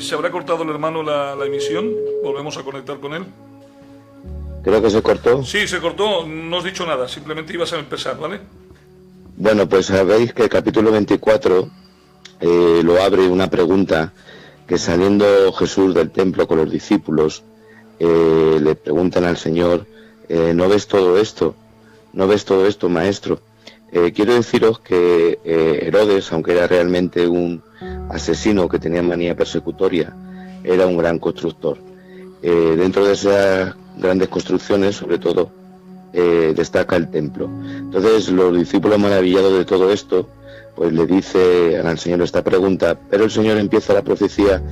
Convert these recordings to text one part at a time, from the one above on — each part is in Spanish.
¿Se habrá cortado el hermano la emisión? ¿Volvemos a conectar con él? Creo que se cortó. Sí, se cortó, no has dicho nada, simplemente ibas a empezar, ¿vale? Bueno, pues sabéis que el capítulo 24 lo abre una pregunta que saliendo Jesús del templo con los discípulos, le preguntan al Señor, ¿no ves todo esto? ¿No ves todo esto, maestro? Quiero deciros que Herodes, aunque era realmente un asesino que tenía manía persecutoria, era un gran constructor. Dentro de esas grandes construcciones, sobre todo, destaca el templo. Entonces los discípulos, maravillados de todo esto, pues le dice al Señor esta pregunta, pero el Señor empieza la profecía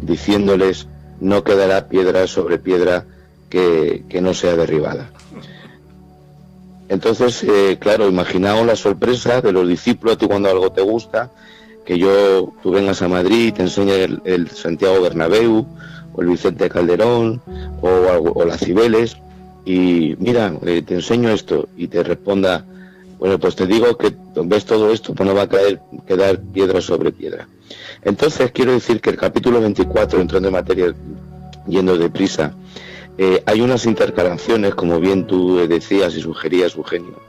diciéndoles, no quedará piedra sobre piedra que no sea derribada. Entonces, claro, imaginaos la sorpresa de los discípulos. A ti, cuando algo te gusta, que tú vengas a Madrid y te enseñe el Santiago Bernabéu o el Vicente Calderón o las Cibeles, y mira, te enseño esto, y te responda, bueno, pues te digo que ves todo esto, pues no va a quedar piedra sobre piedra. Entonces quiero decir que el capítulo 24, entrando en materia, yendo deprisa, hay unas intercalaciones, como bien tú decías y sugerías, Eugenio,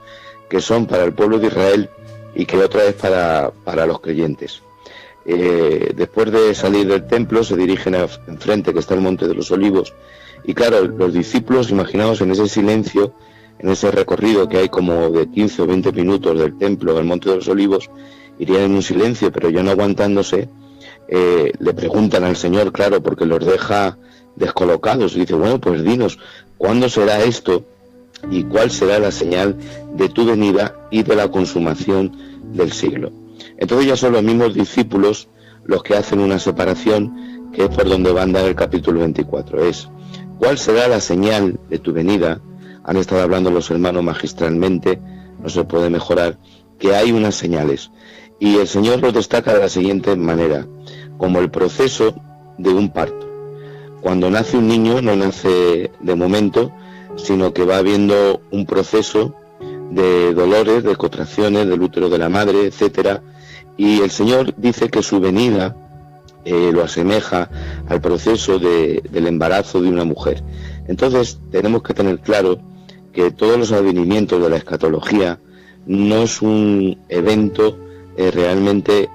que son para el pueblo de Israel y que otra es para los creyentes. Después de salir del templo se dirigen enfrente, que está el Monte de los Olivos, y claro, los discípulos, imaginaos en ese silencio, en ese recorrido que hay como de 15 o 20 minutos del templo al Monte de los Olivos, irían en un silencio, pero ya no aguantándose, le preguntan al Señor, claro, porque los deja descolocados, y dice, bueno, pues dinos, ¿cuándo será esto? ¿Y cuál será la señal de tu venida y de la consumación del siglo? Entonces ya son los mismos discípulos los que hacen una separación, que es por donde va a andar el capítulo 24. Es, ¿cuál será la señal de tu venida? Han estado hablando los hermanos magistralmente, no se puede mejorar, que hay unas señales. Y el Señor los destaca de la siguiente manera, como el proceso de un parto. Cuando nace un niño no nace de momento, sino que va habiendo un proceso de dolores, de contracciones del útero de la madre, etcétera, y el Señor dice que su venida lo asemeja al proceso del embarazo de una mujer. Entonces tenemos que tener claro que todos los advenimientos de la escatología no es un evento realmente,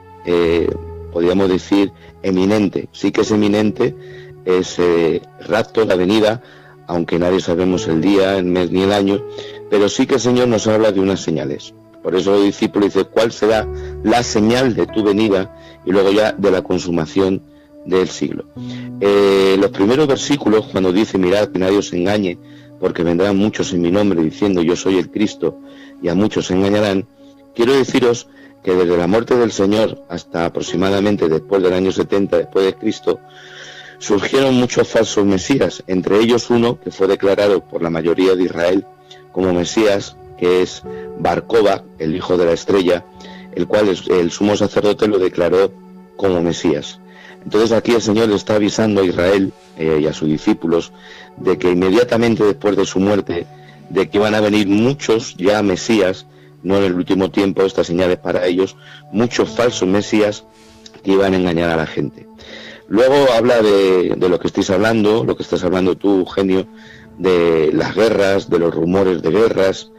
podríamos decir, eminente. Sí que es eminente, es rapto, la venida, aunque nadie sabemos el día, el mes ni el año, pero sí que el Señor nos habla de unas señales. Por eso el discípulo dice, ¿cuál será la señal de tu venida? Y luego ya de la consumación del siglo. Los primeros versículos, cuando dice, mirad que nadie os engañe, porque vendrán muchos en mi nombre diciendo yo soy el Cristo, y a muchos se engañarán, quiero deciros que desde la muerte del Señor hasta aproximadamente después del año 70 después de Cristo, surgieron muchos falsos mesías, entre ellos uno que fue declarado por la mayoría de Israel como Mesías, que es Bar Kokhba, el hijo de la estrella, el cual el sumo sacerdote lo declaró como Mesías. Entonces aquí el Señor le está avisando a Israel y a sus discípulos de que inmediatamente después de su muerte, de que van a venir muchos ya Mesías, no en el último tiempo, estas señales para ellos, muchos falsos Mesías que iban a engañar a la gente. Luego habla de lo que estáis hablando, lo que estás hablando tú, Eugenio, de las guerras, de los rumores de guerras.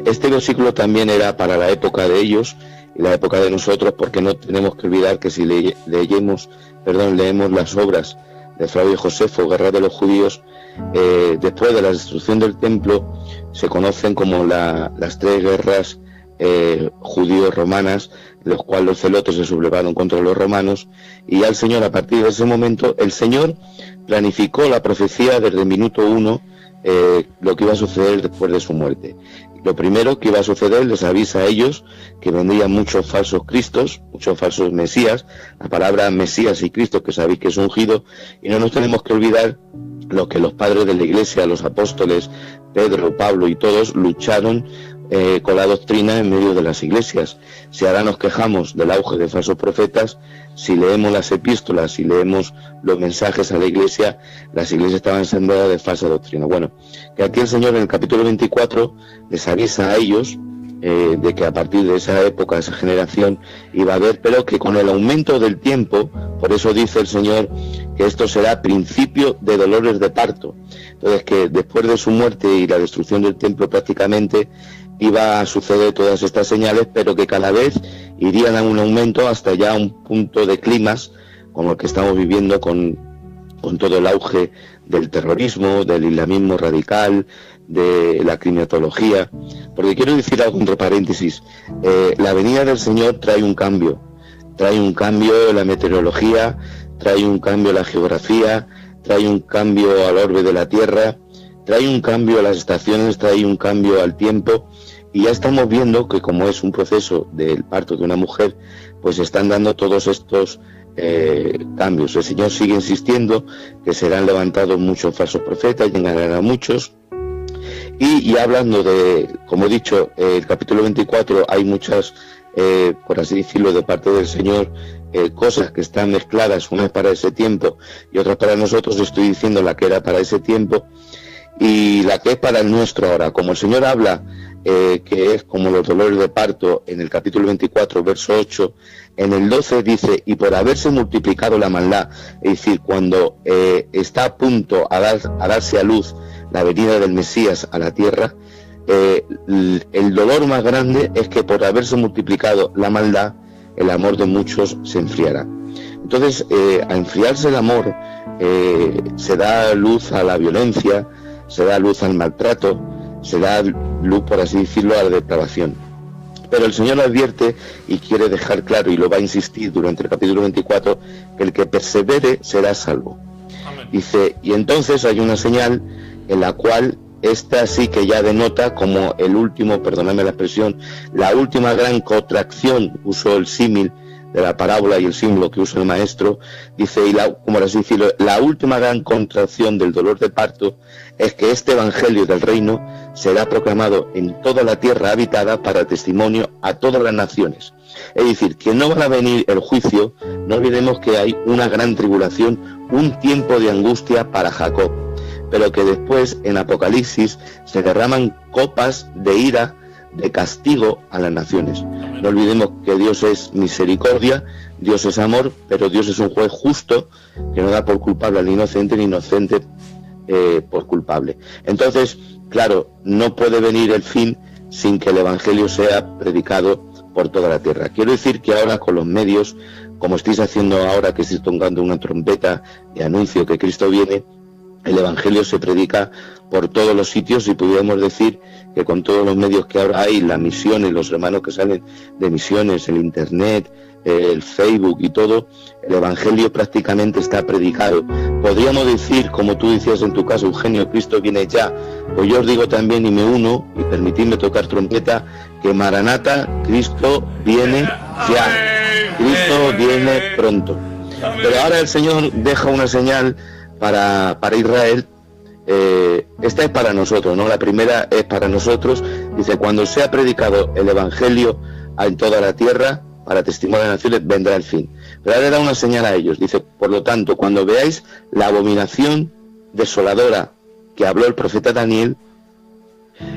Este versículo también era para la época de ellos y la época de nosotros, porque no tenemos que olvidar que si leemos las obras de Flavio Josefo, Guerra de los Judíos, después de la destrucción del templo, se conocen como las tres guerras judío-romanas, en los cuales los celotes se sublevaron contra los romanos, y al Señor, a partir de ese momento, el Señor planificó la profecía desde el minuto 1, lo que iba a suceder después de su muerte. Lo primero que iba a suceder, les avisa a ellos que vendrían muchos falsos cristos, muchos falsos mesías. La palabra mesías y Cristo, que sabéis que es ungido, y no nos tenemos que olvidar lo que los padres de la iglesia, los apóstoles, Pedro, Pablo y todos lucharon con la doctrina en medio de las iglesias. Si ahora nos quejamos del auge de falsos profetas, si leemos las epístolas, si leemos los mensajes a la iglesia, las iglesias estaban sembradas de falsa doctrina. Bueno, que aquí el Señor en el capítulo 24 les avisa a ellos de que a partir de esa época, esa generación, iba a haber, pero que con el aumento del tiempo, por eso dice el Señor que esto será principio de dolores de parto. Entonces, que después de su muerte y la destrucción del templo prácticamente iba a suceder todas estas señales, pero que cada vez irían a un aumento hasta ya un punto de clímax, como el que estamos viviendo con todo el auge del terrorismo, del islamismo radical, de la criminología. Porque quiero decir algo entre paréntesis, la venida del Señor trae un cambio en la meteorología, trae un cambio en la geografía, trae un cambio al orbe de la Tierra, trae un cambio a las estaciones, trae un cambio al tiempo, y ya estamos viendo que como es un proceso del parto de una mujer, pues están dando todos estos cambios. El Señor sigue insistiendo que serán levantados muchos falsos profetas y engañarán a muchos. Y hablando de, como he dicho, el capítulo 24, hay muchas, por así decirlo, de parte del Señor, cosas que están mezcladas, unas para ese tiempo y otras para nosotros. Estoy diciendo la que era para ese tiempo y la que es para el nuestro ahora. Como el Señor habla, que es como los dolores de parto, en el capítulo 24, verso 8, en el 12 dice, y por haberse multiplicado la maldad, es decir, cuando está a punto a darse a luz la venida del Mesías a la tierra, el dolor más grande es que por haberse multiplicado la maldad, el amor de muchos se enfriará. Entonces, a enfriarse el amor, se da luz a la violencia, se da luz al maltrato, se da luz, por así decirlo, a la depravación. Pero el Señor advierte y quiere dejar claro, y lo va a insistir durante el capítulo 24, que el que persevere será salvo. Amén. Dice, y entonces hay una señal en la cual esta sí que ya denota como el último, perdóname la expresión, la última gran contracción, usó el símil de la parábola y el símbolo que usa el maestro, dice, y como así decirlo, la última gran contracción del dolor de parto es que este evangelio del reino será proclamado en toda la tierra habitada para testimonio a todas las naciones. Es decir, que no va a venir el juicio, no olvidemos que hay una gran tribulación, un tiempo de angustia para Jacob, pero que después en Apocalipsis se derraman copas de ira, de castigo a las naciones. No olvidemos que Dios es misericordia, Dios es amor, pero Dios es un juez justo que no da por culpable al inocente ni inocente por culpable. Entonces, claro, no puede venir el fin sin que el evangelio sea predicado por toda la tierra. Quiero decir que ahora con los medios, como estáis haciendo ahora que estáis tocando una trompeta de anuncio que Cristo viene, el evangelio se predica por todos los sitios y pudiéramos decir que con todos los medios que ahora hay, las misiones, los hermanos que salen de misiones, el internet, el Facebook y todo, el evangelio prácticamente está predicado. Podríamos decir, como tú decías en tu caso, Eugenio, Cristo viene ya. Pues yo os digo también y me uno, y permitidme tocar trompeta, que Maranata, Cristo viene ya. Cristo viene pronto. Pero ahora el Señor deja una señal para Israel. Esta es para nosotros, ¿no? La primera es para nosotros. Dice, cuando sea predicado el evangelio en toda la tierra para testimonio de las naciones, vendrá el fin. Pero ahora le da una señal a ellos. Dice, por lo tanto, cuando veáis la abominación desoladora que habló el profeta Daniel,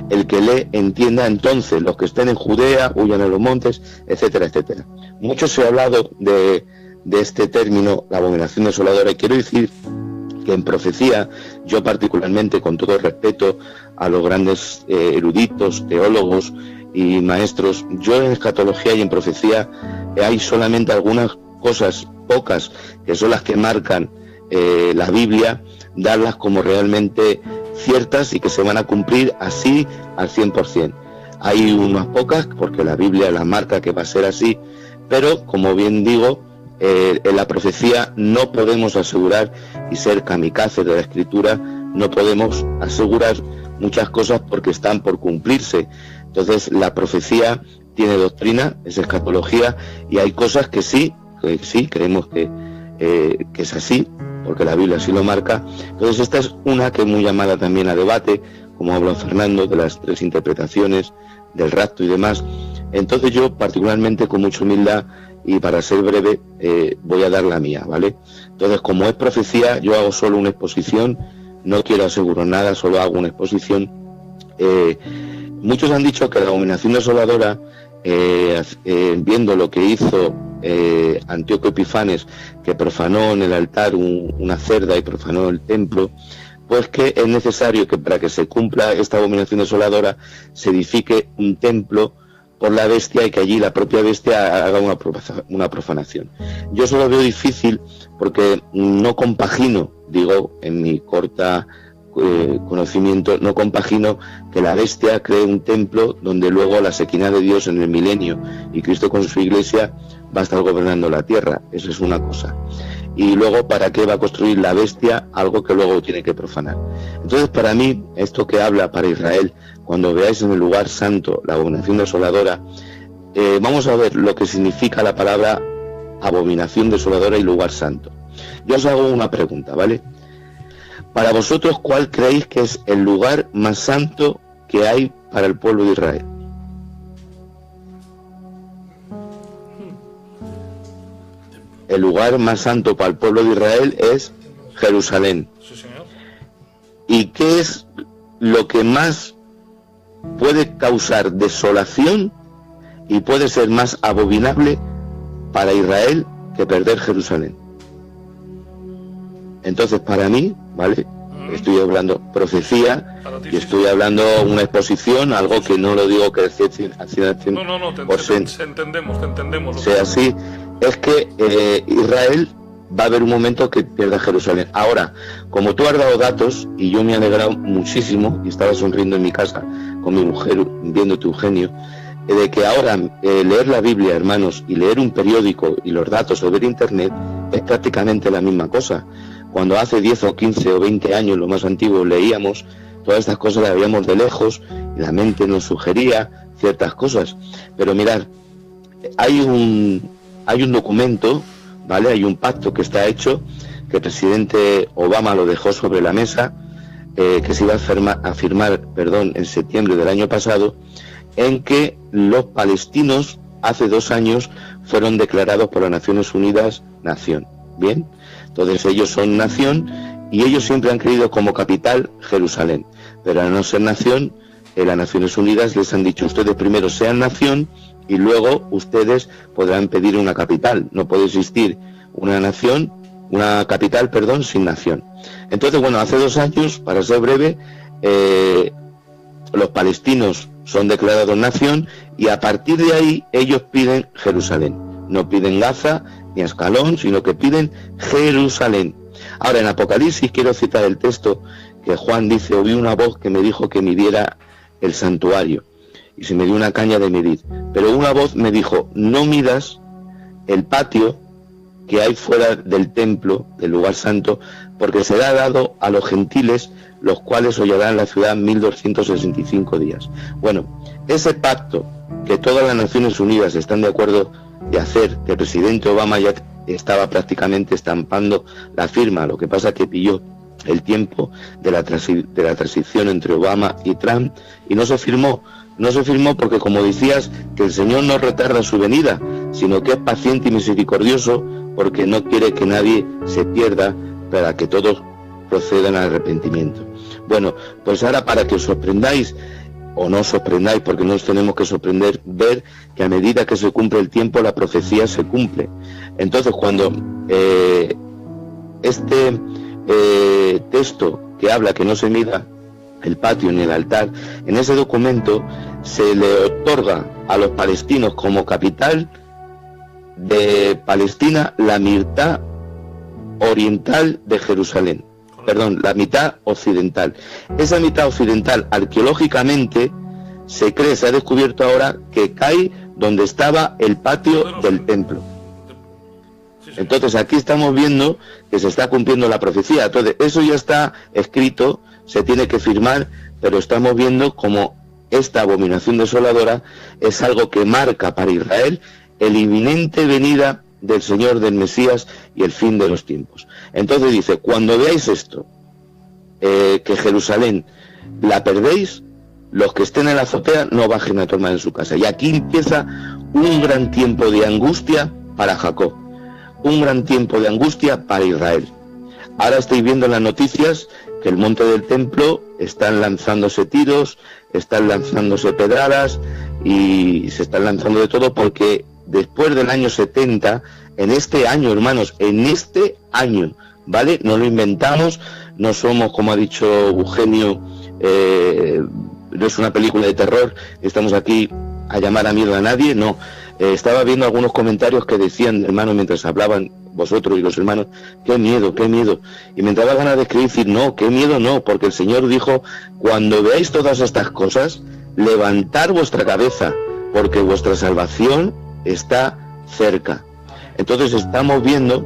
el que lee entienda, entonces los que estén en Judea huyan a los montes, etcétera, etcétera. Mucho se ha hablado de este término, la abominación desoladora, y quiero decir que en profecía, yo particularmente, con todo respeto a los grandes eruditos, teólogos y maestros, yo en escatología y en profecía hay solamente algunas cosas, pocas, que son las que marcan la Biblia, darlas como realmente ciertas y que se van a cumplir así al 100%. Hay unas pocas, porque la Biblia las marca que va a ser así, pero como bien digo, en la profecía no podemos asegurar y ser kamikazes de la escritura, no podemos asegurar muchas cosas porque están por cumplirse. Entonces la profecía tiene doctrina, es escatología, y hay cosas que sí creemos que es así, porque la Biblia así lo marca. Entonces esta es una que es muy llamada también a debate, como habla Fernando, de las tres interpretaciones del rapto y demás. Entonces yo particularmente, con mucha humildad y para ser breve, voy a dar la mía, ¿vale? Entonces, como es profecía, yo hago solo una exposición, no quiero asegurar nada, solo hago una exposición. muchos han dicho que la abominación desoladora, viendo lo que hizo Antíoco Epifanes, que profanó en el altar una cerda y profanó el templo, pues que es necesario que para que se cumpla esta abominación desoladora se edifique un templo por la bestia y que allí la propia bestia haga una profanación. Yo eso lo veo difícil porque no compagino, digo, en mi corta conocimiento, no compagino que la bestia cree un templo donde luego la Shekinah de Dios en el milenio y Cristo con su iglesia va a estar gobernando la tierra. Eso es una cosa. Y luego, ¿para qué va a construir la bestia algo que luego tiene que profanar? Entonces, para mí, esto que habla para Israel, cuando veáis en el lugar santo la abominación desoladora, vamos a ver lo que significa la palabra abominación desoladora y lugar santo. Yo os hago una pregunta, ¿vale? Para vosotros, ¿cuál creéis que es el lugar más santo que hay para el pueblo de Israel? El lugar más santo para el pueblo de Israel es Jerusalén. Sí, señor. ¿Y qué es lo que más puede causar desolación y puede ser más abominable para Israel que perder Jerusalén? Entonces, para mí, ¿vale? Estoy hablando profecía y estoy hablando una exposición, algo que no lo digo que es 100%. No, te entendemos. O sea, así es que Israel va a haber un momento que pierda Jerusalén. Ahora, como tú has dado datos, y yo me he alegrado muchísimo, y estaba sonriendo en mi casa con mi mujer, viendo tu Eugenio, de que ahora leer la Biblia, hermanos, y leer un periódico y los datos o ver internet es prácticamente la misma cosa. Cuando hace 10 o 15 o 20 años, lo más antiguo, leíamos, todas estas cosas las veíamos de lejos y la mente nos sugería ciertas cosas. Pero mirad, hay un documento, ¿vale? Hay un pacto que está hecho, que el presidente Obama lo dejó sobre la mesa, que se iba a firmar en septiembre del año pasado, en que los palestinos hace 2 años fueron declarados por las Naciones Unidas nación. ¿Bien? Entonces ellos son nación y ellos siempre han querido como capital Jerusalén, pero al no ser nación, las Naciones Unidas les han dicho: ustedes primero sean nación y luego ustedes podrán pedir una capital. No puede existir una capital, sin nación. Entonces, bueno, hace 2 años, para ser breve, los palestinos son declarados nación y a partir de ahí ellos piden Jerusalén. No piden Gaza ni Ascalón, sino que piden Jerusalén. Ahora, en Apocalipsis quiero citar el texto que Juan dice: oí una voz que me dijo que midiera el santuario, y se me dio una caña de medir, pero una voz me dijo: no midas el patio que hay fuera del templo, del lugar santo, porque será dado a los gentiles, los cuales hollarán la ciudad 1265 días. Bueno, ese pacto que todas las Naciones Unidas están de acuerdo de hacer, que el presidente Obama ya estaba prácticamente estampando la firma, lo que pasa que pilló el tiempo de la transición entre Obama y Trump y no se firmó porque, como decías, que el Señor no retarda su venida, sino que es paciente y misericordioso, porque no quiere que nadie se pierda, para que todos procedan al arrepentimiento. Bueno, pues ahora, para que os sorprendáis o no os sorprendáis, porque no os tenemos que sorprender, ver que a medida que se cumple el tiempo, la profecía se cumple. Entonces, cuando este texto que habla que no se mida el patio ni el altar, en ese documento se le otorga a los palestinos como capital de Palestina la mitad oriental de Jerusalén. La mitad occidental. Esa mitad occidental, arqueológicamente, se ha descubierto ahora que cae donde estaba el patio del templo. Entonces aquí estamos viendo que se está cumpliendo la profecía. Entonces eso ya está escrito, se tiene que firmar, pero estamos viendo como esta abominación desoladora es algo que marca para Israel el inminente venida del Señor, del Mesías, y el fin de los tiempos. Entonces dice: cuando veáis esto, que Jerusalén la perdéis, los que estén en la azotea no bajen a tomar en su casa. Y aquí empieza un gran tiempo de angustia para Jacob, un gran tiempo de angustia para Israel. Ahora estáis viendo en las noticias que el monte del templo están lanzándose tiros, están lanzándose pedradas y se están lanzando de todo, porque después del año 70, en este año, hermanos, en este año, ¿vale? No lo inventamos, no somos, como ha dicho Eugenio, no es una película de terror, estamos aquí a llamar a miedo a nadie, no. Estaba viendo algunos comentarios que decían, hermanos, mientras hablaban vosotros y los hermanos, qué miedo, y me entraba ganas de escribir y decir, no, qué miedo no, porque el Señor dijo, cuando veáis todas estas cosas, levantad vuestra cabeza, porque vuestra salvación está cerca. Entonces estamos viendo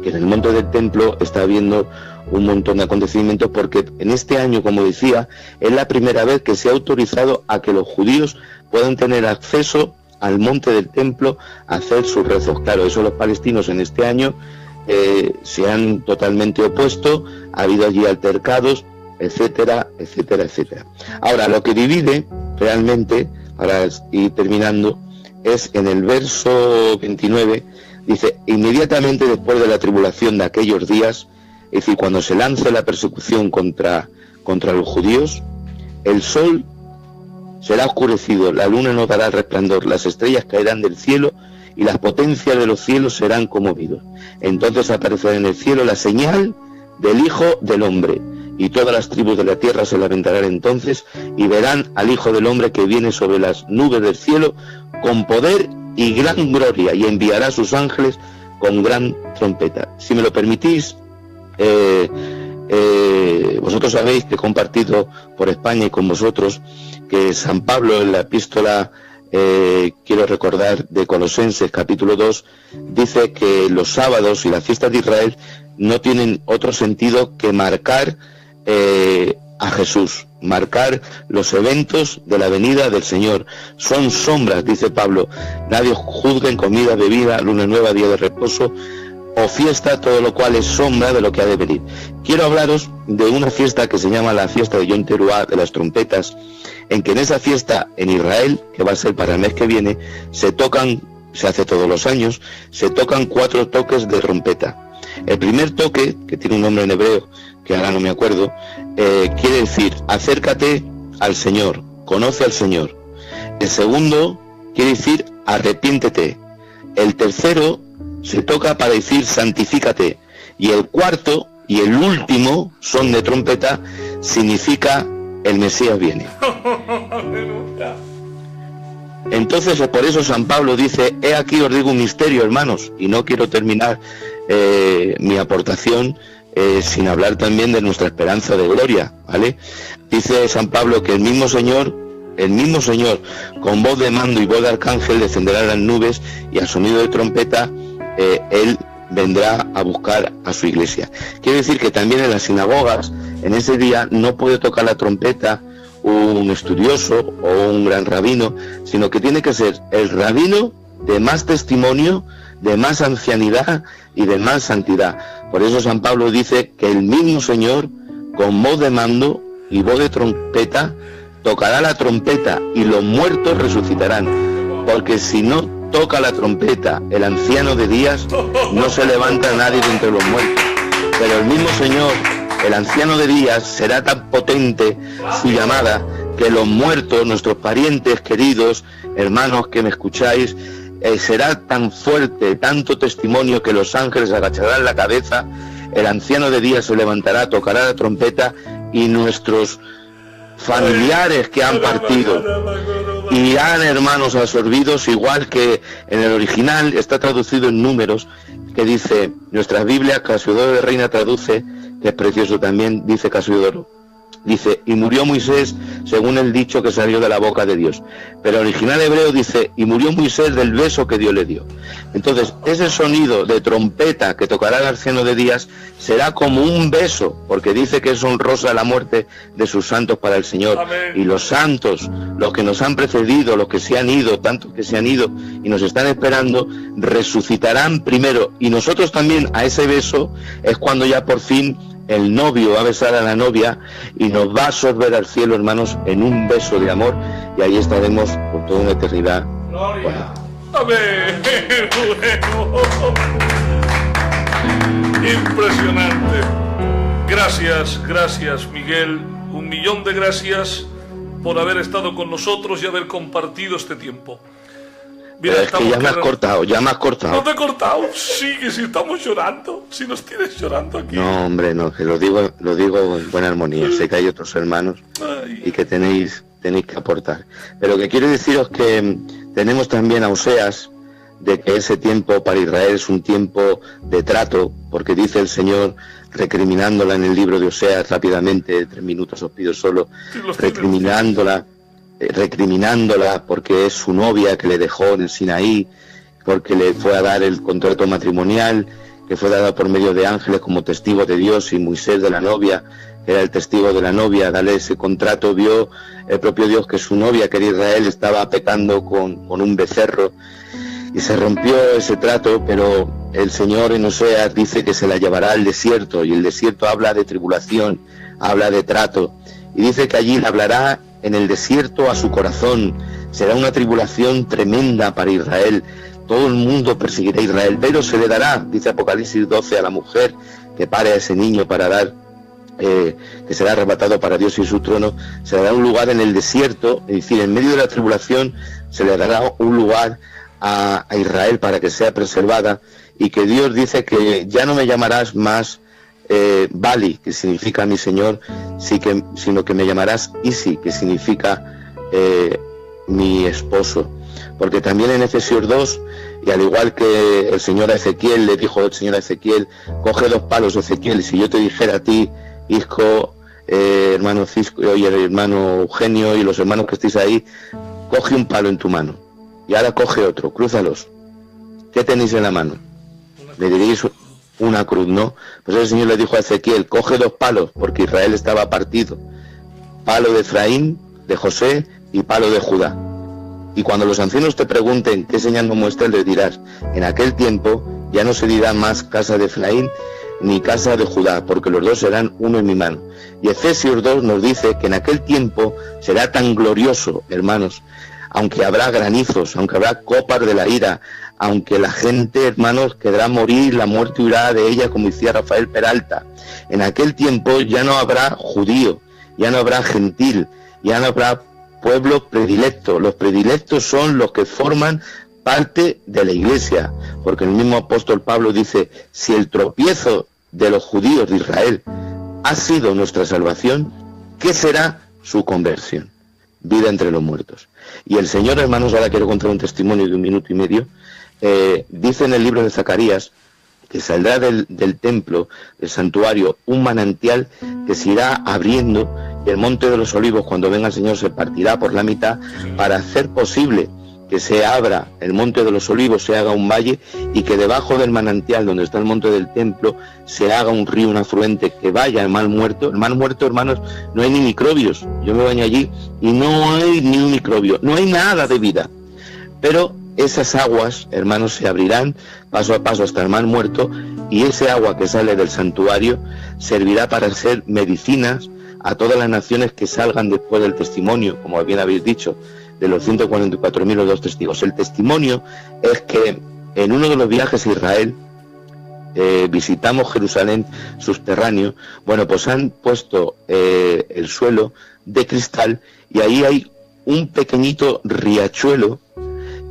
que en el monte del templo está habiendo un montón de acontecimientos, porque en este año, como decía, es la primera vez que se ha autorizado a que los judíos puedan tener acceso al monte del templo a hacer sus rezos. Claro, eso los palestinos en este año se han totalmente opuesto, ha habido allí altercados, etcétera, etcétera, etcétera. Ahora, lo que divide realmente, para ir terminando, es en el verso 29, dice, inmediatamente después de la tribulación de aquellos días, es decir, cuando se lance la persecución contra los judíos, el sol será oscurecido, la luna no dará resplandor, las estrellas caerán del cielo y las potencias de los cielos serán conmovidos. Entonces aparecerá en el cielo la señal del Hijo del Hombre, y todas las tribus de la tierra se lamentarán entonces y verán al Hijo del Hombre que viene sobre las nubes del cielo con poder y gran gloria, y enviará a sus ángeles con gran trompeta. Si me lo permitís, vosotros sabéis que he compartido por España y con vosotros que San Pablo en la epístola, quiero recordar, de Colosenses capítulo 2, dice que los sábados y las fiestas de Israel no tienen otro sentido que marcar a Jesús, marcar los eventos de la venida del Señor. Son sombras, dice Pablo, nadie juzgue en comida, bebida, luna nueva, día de reposo o fiesta, todo lo cual es sombra de lo que ha de venir. Quiero hablaros de una fiesta que se llama la fiesta de Yom Teruah, de las trompetas, en que en esa fiesta en Israel, que va a ser para el mes que viene, se hace todos los años, se tocan 4 toques de trompeta. El primer toque, que tiene un nombre en hebreo, que ahora no me acuerdo, quiere decir, acércate al Señor, conoce al Señor. El segundo quiere decir, arrepiéntete. El tercero se toca para decir, santifícate. Y el cuarto y el último son de trompeta, significa, el Mesías viene. Entonces, por eso San Pablo dice, he aquí os digo un misterio, hermanos, y no quiero terminar mi aportación sin hablar también de nuestra esperanza de gloria, ¿vale? Dice San Pablo que el mismo Señor, con voz de mando y voz de arcángel, descenderá a las nubes, y al sonido de trompeta, Él vendrá a buscar a su iglesia. Quiere decir que también en las sinagogas, en ese día, no puede tocar la trompeta un estudioso o un gran rabino, sino que tiene que ser el rabino de más testimonio, de más ancianidad y de más santidad. Por eso San Pablo dice que el mismo Señor, con voz de mando y voz de trompeta, tocará la trompeta y los muertos resucitarán, porque si no toca la trompeta el anciano de días, no se levanta nadie de entre los muertos. Pero el mismo Señor, el anciano de días, será tan potente su llamada que los muertos, nuestros parientes queridos, hermanos que me escucháis, será tan fuerte, tanto testimonio, que los ángeles agacharán la cabeza, el anciano de días se levantará, tocará la trompeta, y nuestros familiares que han partido irán, hermanos, absorbidos, igual que en el original está traducido en Números, que dice, nuestra Biblia, Casiodoro de Reina traduce, que es precioso también, dice Casiodoro, dice, y murió Moisés según el dicho que salió de la boca de Dios. Pero el original hebreo dice, y murió Moisés del beso que Dios le dio. Entonces, ese sonido de trompeta que tocará el anciano de días será como un beso, porque dice que es honrosa la muerte de sus santos para el Señor. Amén. Y los santos, los que nos han precedido, los que se han ido, tantos que se han ido y nos están esperando, resucitarán primero. Y nosotros también, a ese beso, es cuando ya por fin el novio va a besar a la novia y nos va a absorber al cielo, hermanos, en un beso de amor, y ahí estaremos por toda una eternidad. Gloria. Amén. Impresionante. Gracias Miguel, 1.000.000 de gracias por haber estado con nosotros y haber compartido este tiempo. Mira, es que ya me has cortado. No te he cortado, sigue, si estamos llorando, si nos tienes llorando aquí. No, hombre, no, que lo digo en buena armonía. Sé que hay otros hermanos y que tenéis que aportar. Pero que quiero deciros que tenemos también a Oseas, de que ese tiempo para Israel es un tiempo de trato, porque dice el Señor, recriminándola en el libro de Oseas rápidamente, 3 minutos os pido solo, recriminándola porque es su novia que le dejó en el Sinaí, porque le fue a dar el contrato matrimonial, que fue dado por medio de ángeles como testigo de Dios, y Moisés de la novia, que era el testigo de la novia, darle ese contrato. Vio el propio Dios que su novia, que era Israel, estaba pecando con un becerro, y se rompió ese trato, pero el Señor en Oseas dice que se la llevará al desierto, y el desierto habla de tribulación, habla de trato, y dice que allí le hablará en el desierto a su corazón. Será una tribulación tremenda para Israel, todo el mundo perseguirá a Israel, pero se le dará, dice Apocalipsis 12, a la mujer que pare a ese niño para dar, que será arrebatado para Dios y su trono, se le dará un lugar en el desierto, es decir, en medio de la tribulación se le dará un lugar a Israel para que sea preservada, y que Dios dice que ya no me llamarás más Bali, que significa mi Señor, sino que me llamarás Isi, que significa mi esposo. Porque también en Efesios 2, y al igual que el Señor a Ezequiel, le dijo el Señor a Ezequiel, coge 2 palos, Ezequiel, y si yo te dijera a ti, Isco, hermano Cisco y el hermano Eugenio y los hermanos que estéis ahí, coge un palo en tu mano, y ahora coge otro, crúzalos. ¿Qué tenéis en la mano? Le diréis una cruz, ¿no? Pues el Señor le dijo a Ezequiel, coge 2 palos, porque Israel estaba partido, palo de Efraín, de José, y palo de Judá. Y cuando los ancianos te pregunten qué señal nos muestra, les dirás, en aquel tiempo ya no se dirá más casa de Efraín ni casa de Judá, porque los dos serán uno en mi mano. Y Efesios 2 nos dice que en aquel tiempo será tan glorioso, hermanos, aunque habrá granizos, aunque habrá copas de la ira, aunque la gente, hermanos, querrá morir, la muerte huirá de ella, como decía Rafael Peralta. En aquel tiempo ya no habrá judío, ya no habrá gentil, ya no habrá pueblo predilecto. Los predilectos son los que forman parte de la iglesia, porque el mismo apóstol Pablo dice, si el tropiezo de los judíos de Israel ha sido nuestra salvación, ¿qué será su conversión? Vida entre los muertos. Y el Señor, hermanos, ahora quiero contar un testimonio de 1 minuto y medio, dice en el libro de Zacarías que saldrá del templo, del santuario, un manantial que se irá abriendo, y el monte de los olivos, cuando venga el Señor, se partirá por la mitad para hacer posible que se abra el monte de los olivos, se haga un valle, y que debajo del manantial donde está el monte del templo se haga un río, un afluente que vaya al mar muerto. El mar muerto, hermanos, no hay ni microbios. Yo me baño allí y no hay ni un microbio, no hay nada de vida. Pero esas aguas, hermanos, se abrirán paso a paso hasta el mar muerto, y ese agua que sale del santuario servirá para hacer medicinas a todas las naciones que salgan después del testimonio, como bien habéis dicho, de los 144.000 o 2 testigos. El testimonio es que en uno de los viajes a Israel visitamos Jerusalén subterráneo. Bueno, pues han puesto el suelo de cristal, y ahí hay un pequeñito riachuelo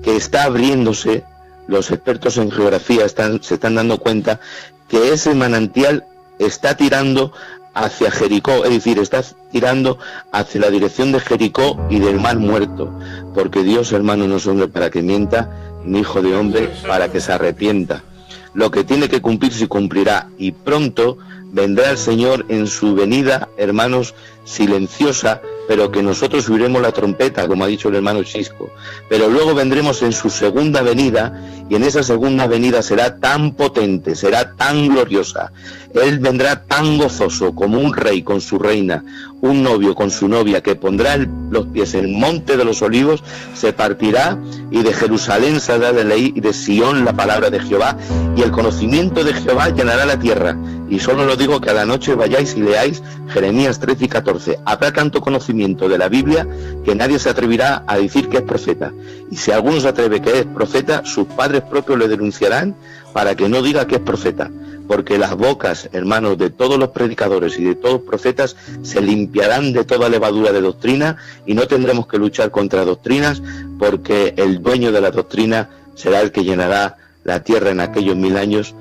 que está abriéndose. Los expertos en geografía se están dando cuenta que ese manantial está tirando hacia Jericó, es decir, está tirando hacia la dirección de Jericó y del mar muerto, porque Dios, hermano, no es hombre para que mienta, ni hijo de hombre para que se arrepienta. Lo que tiene que cumplir se cumplirá, y pronto vendrá el Señor en su venida, hermanos, silenciosa, pero que nosotros oiremos la trompeta, como ha dicho el hermano Chisco. Pero luego vendremos en su segunda venida, y en esa segunda venida será tan potente, será tan gloriosa. Él vendrá tan gozoso como un rey con su reina, un novio con su novia, que pondrá los pies en el monte de los olivos, se partirá, y de Jerusalén saldrá de ley, y de Sión la palabra de Jehová, y el conocimiento de Jehová llenará la tierra. Y solo lo digo que a la noche vayáis y leáis Jeremías 13 y 14. Habrá tanto conocimiento de la Biblia que nadie se atreverá a decir que es profeta. Y si alguno se atreve que es profeta, sus padres propios le denunciarán para que no diga que es profeta. porque las bocas, hermanos, de todos los predicadores y de todos los profetas se limpiarán de toda levadura de doctrina, y no tendremos que luchar contra doctrinas, porque el dueño de la doctrina será el que llenará la tierra en aquellos 1000 años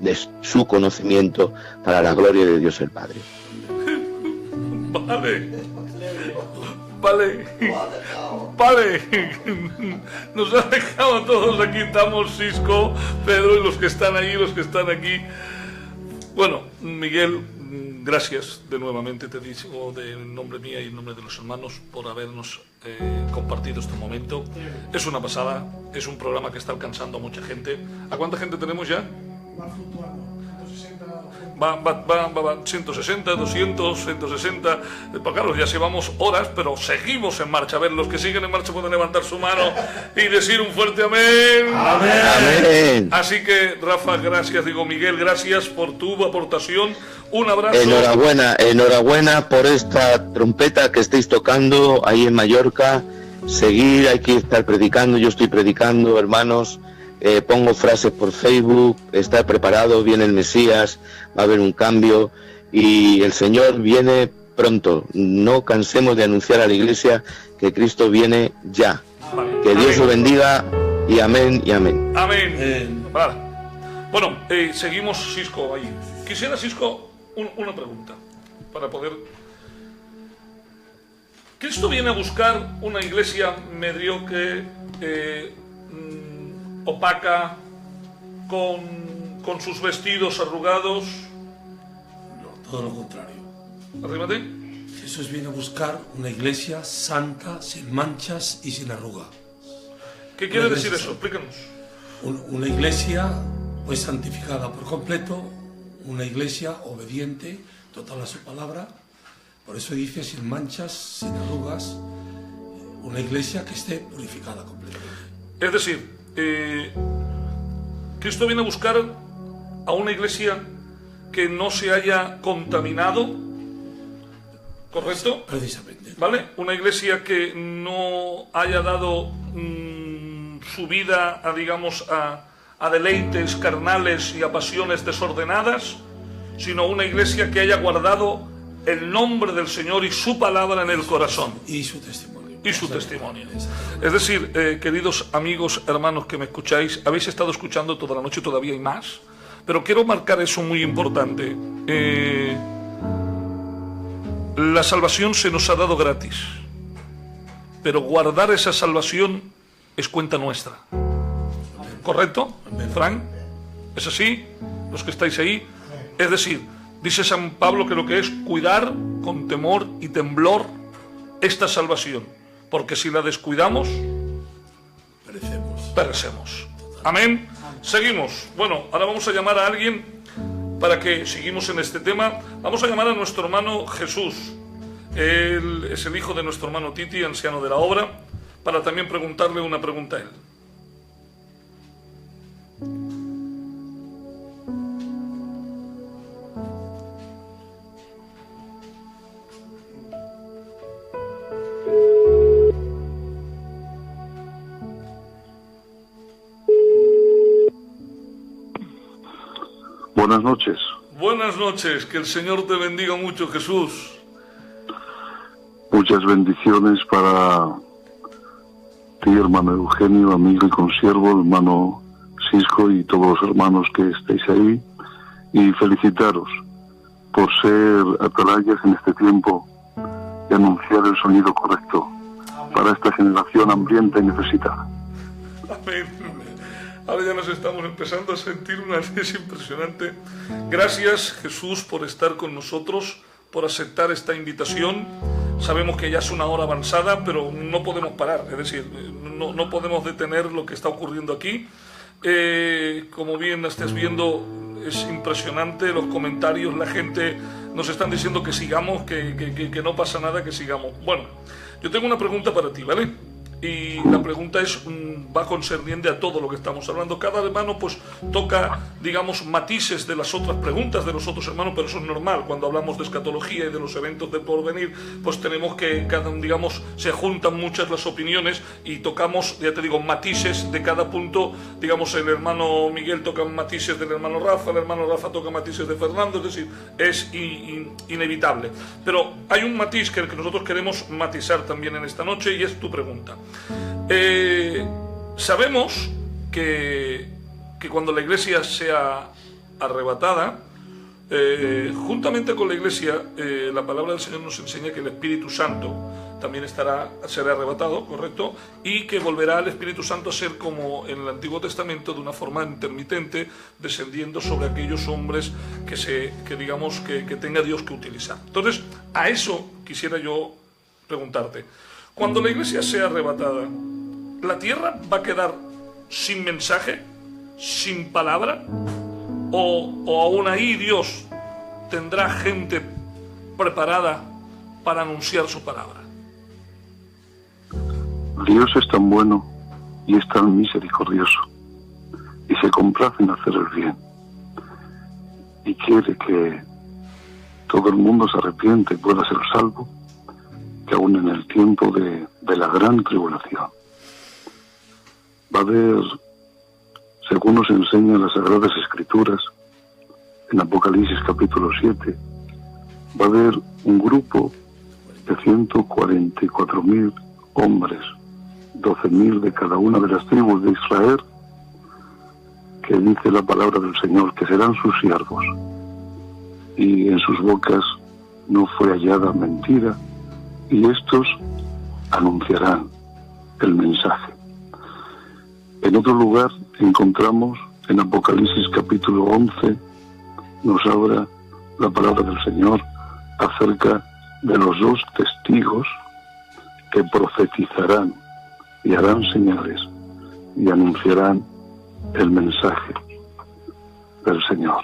de su conocimiento para la gloria de Dios el Padre. Vale. Nos ha dejado a todos aquí. Estamos Cisco, Pedro y los que están ahí, los que están aquí. Bueno, Miguel, gracias de nuevamente, te digo en nombre mío y en nombre de los hermanos, por habernos compartido este momento. Es una pasada, es un programa que está alcanzando a mucha gente. ¿A cuánta gente tenemos ya? Va fluctuando, 160. Va 160, 200, 160. Pues claro, ya llevamos horas, pero seguimos en marcha. A ver, los que siguen en marcha pueden levantar su mano y decir un fuerte amén. Amén. Así que, Rafa, gracias. Digo, Miguel, gracias por tu aportación. Un abrazo. Enhorabuena por esta trompeta que estáis tocando ahí en Mallorca. Seguir, hay que estar predicando. Yo estoy predicando, hermanos. Pongo frases por Facebook, estar preparado, viene el Mesías, va a haber un cambio y el Señor viene pronto. No cansemos de anunciar a la iglesia que Cristo viene ya. Vale. Que Dios os bendiga y amén y amén. Amén. Vale. Bueno, seguimos, Cisco, ahí. Quisiera, Cisco, una pregunta para poder... Cristo viene a buscar una iglesia mediocre, opaca, con sus vestidos arrugados. No, todo lo contrario. Arrímate. Jesús viene a buscar una iglesia santa, sin manchas y sin arruga. ¿Qué quiere decir eso? Explícanos. Una iglesia pues santificada por completo, una iglesia obediente, total a su palabra. Por eso dice sin manchas, sin arrugas, una iglesia que esté purificada completamente. Es decir, Cristo viene a buscar a una iglesia que no se haya contaminado, ¿correcto? Precisamente. ¿Vale? Una iglesia que no haya dado su vida a, digamos, a deleites carnales y a pasiones desordenadas, sino una iglesia que haya guardado el nombre del Señor y su palabra en el corazón. Y su testimonio. Y su testimonio. Es decir, queridos amigos, hermanos que me escucháis, habéis estado escuchando toda la noche, todavía hay más, pero quiero marcar eso muy importante. La salvación se nos ha dado gratis, pero guardar esa salvación es cuenta nuestra. ¿Correcto, Frank? ¿Es así? Los que estáis ahí. Es decir, dice San Pablo que lo que es cuidar con temor y temblor esta salvación, porque si la descuidamos, perecemos. Amén. Seguimos. Bueno, ahora vamos a llamar a alguien para que seguimos en este tema. Vamos a llamar a nuestro hermano Jesús. Él es el hijo de nuestro hermano Titi, anciano de la obra, para también preguntarle una pregunta a él. Buenas noches. Buenas noches, que el Señor te bendiga mucho, Jesús. Muchas bendiciones para ti, hermano Eugenio, amigo y consiervo, hermano Cisco y todos los hermanos que estéis ahí. Y felicitaros por ser atalayas en este tiempo y anunciar el sonido correcto para esta generación hambrienta y necesitada. Amén. Ahora ya nos estamos empezando a sentir una alegría impresionante. Gracias, Jesús, por estar con nosotros, por aceptar esta invitación. Sabemos que ya es una hora avanzada, pero no podemos parar, es decir, no podemos detener lo que está ocurriendo aquí. Como bien estás viendo, es impresionante los comentarios, la gente nos están diciendo que sigamos, que no pasa nada, que sigamos. Bueno, yo tengo una pregunta para ti, ¿vale? y la pregunta es, va concerniente a todo lo que estamos hablando. Cada hermano pues toca, digamos, matices de las otras preguntas de los otros hermanos, pero eso es normal. Cuando hablamos de escatología y de los eventos del porvenir, pues tenemos que, digamos, se juntan muchas las opiniones y tocamos, ya te digo, matices de cada punto. Digamos, el hermano Miguel toca matices del hermano Rafa, el hermano Rafa toca matices de Fernando, es decir, es inevitable. Pero hay un matiz que nosotros queremos matizar también en esta noche, y es tu pregunta. Sabemos que cuando la iglesia sea arrebatada, juntamente con la iglesia, la palabra del Señor nos enseña que el Espíritu Santo también será arrebatado, ¿correcto? Y que volverá el Espíritu Santo a ser como en el Antiguo Testamento, de una forma intermitente, descendiendo sobre aquellos hombres que digamos que tenga Dios que utilizar. Entonces, a eso quisiera yo preguntarte. Cuando la iglesia sea arrebatada, ¿la tierra va a quedar sin mensaje, sin palabra? ¿O aún ahí Dios tendrá gente preparada para anunciar su palabra? Dios es tan bueno y es tan misericordioso, y se complace en hacer el bien, y quiere que todo el mundo se arrepiente y pueda ser salvo, que aún en el tiempo de la gran tribulación va a haber, según nos enseñan las Sagradas Escrituras, en Apocalipsis capítulo 7, va a haber un grupo de 144.000 hombres, 12.000 de cada una de las tribus de Israel, que dice la palabra del Señor, que serán sus siervos, y en sus bocas no fue hallada mentira, y estos anunciarán el mensaje. En otro lugar encontramos, en Apocalipsis capítulo 11, nos habla la palabra del Señor acerca de los 2 testigos que profetizarán y harán señales y anunciarán el mensaje del Señor.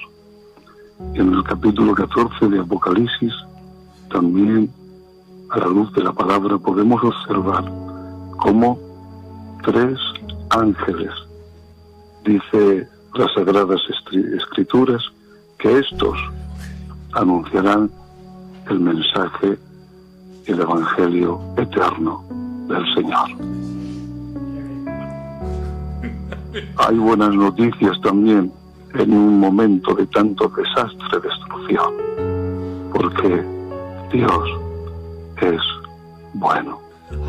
En el capítulo 14 de Apocalipsis, también a la luz de la palabra, podemos observar cómo 3 ángeles, dice las Sagradas Escrituras, que estos anunciarán el mensaje y el evangelio eterno del Señor. Hay buenas noticias también en un momento de tanto desastre, destrucción, porque Dios es bueno.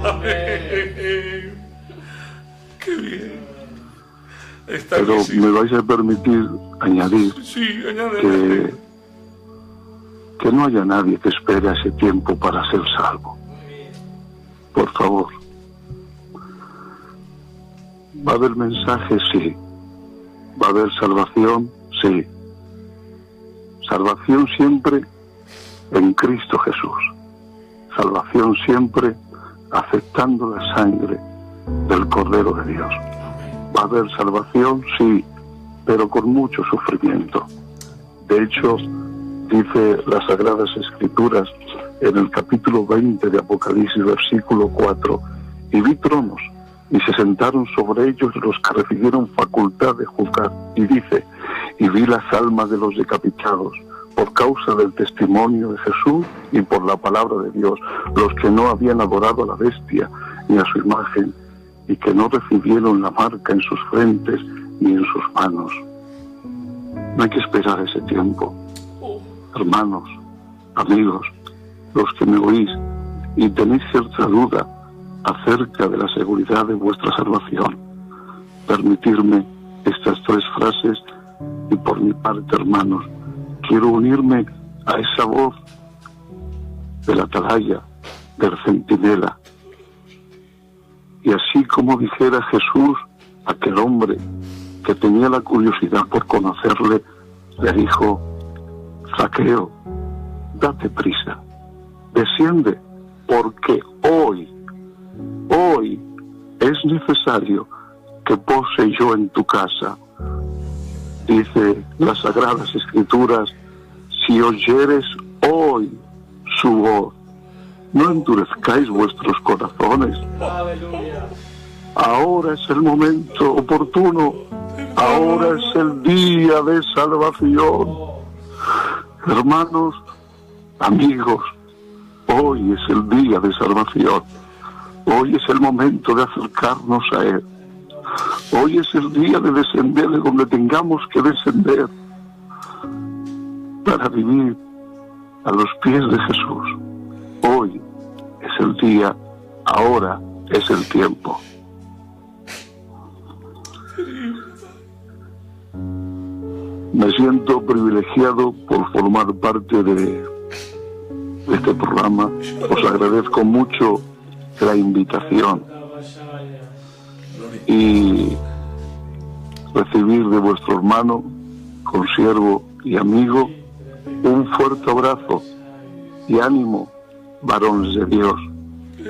Amén. Qué bien. Pero me vais a permitir añadir que no haya nadie que espere ese tiempo para ser salvo. Por favor. ¿Va a haber mensaje? Sí. ¿Va a haber salvación? Sí. Salvación siempre en Cristo Jesús. Salvación siempre aceptando la sangre del Cordero de Dios. ¿Va a haber salvación? Sí, pero con mucho sufrimiento. De hecho, dice las Sagradas Escrituras en el capítulo 20 de Apocalipsis, versículo 4, y vi tronos, y se sentaron sobre ellos los que recibieron facultad de juzgar. Y dice, y vi las almas de los decapitados por causa del testimonio de Jesús y por la palabra de Dios, los que no habían adorado a la bestia ni a su imagen, y que no recibieron la marca en sus frentes ni en sus manos. No hay que esperar ese tiempo. Hermanos, amigos, los que me oís y tenéis cierta duda acerca de la seguridad de vuestra salvación, permitirme estas 3 frases, y por mi parte, hermanos, quiero unirme a esa voz del atalaya, del centinela. Y así como dijera Jesús, aquel hombre que tenía la curiosidad por conocerle, le dijo, Zaqueo, date prisa, desciende, porque hoy es necesario que pose yo en tu casa. Dice las Sagradas Escrituras, si oyeres hoy su voz, no endurezcáis vuestros corazones. Ahora es el momento oportuno, ahora es el día de salvación. Hermanos, amigos, hoy es el día de salvación. Hoy es el momento de acercarnos a Él. Hoy es el día de descender de donde tengamos que descender para vivir a los pies de Jesús. Hoy es el día, ahora es el tiempo. Me siento privilegiado por formar parte de este programa. Os agradezco mucho la invitación y recibir de vuestro hermano, consiervo y amigo un fuerte abrazo y ánimo, varones de Dios.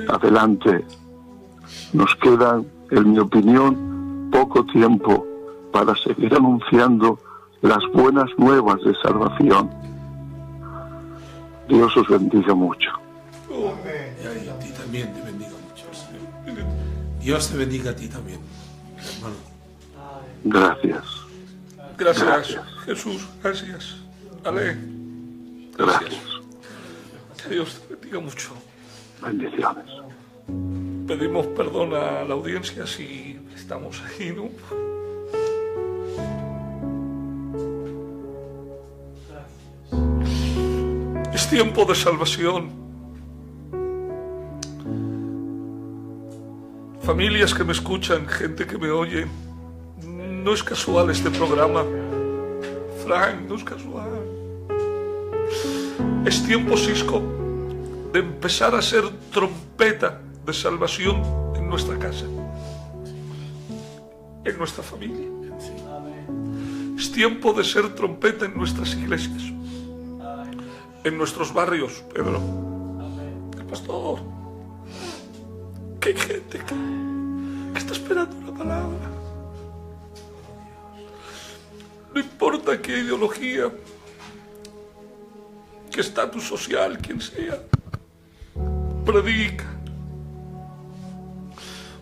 Adelante. Nos quedan, en mi opinión, poco tiempo para seguir anunciando las buenas nuevas de salvación. Dios os bendiga mucho. Y a ti también te bendiga mucho. Dios te bendiga a ti también, hermano. Gracias. Gracias, Jesús, gracias. Ale, Gracias. que Dios te bendiga mucho. Bendiciones. Pedimos perdón a la audiencia si estamos ahí, ¿no? Es tiempo de salvación. Familias que me escuchan, gente que me oye, no es casual este programa. Frank, no es casual. Es tiempo, Cisco, de empezar a ser trompeta de salvación en nuestra casa, en nuestra familia. Es tiempo de ser trompeta en nuestras iglesias, en nuestros barrios, Pedro. El pastor, que hay gente que está esperando una palabra. No importa qué ideología, qué estatus social, quien sea, predica.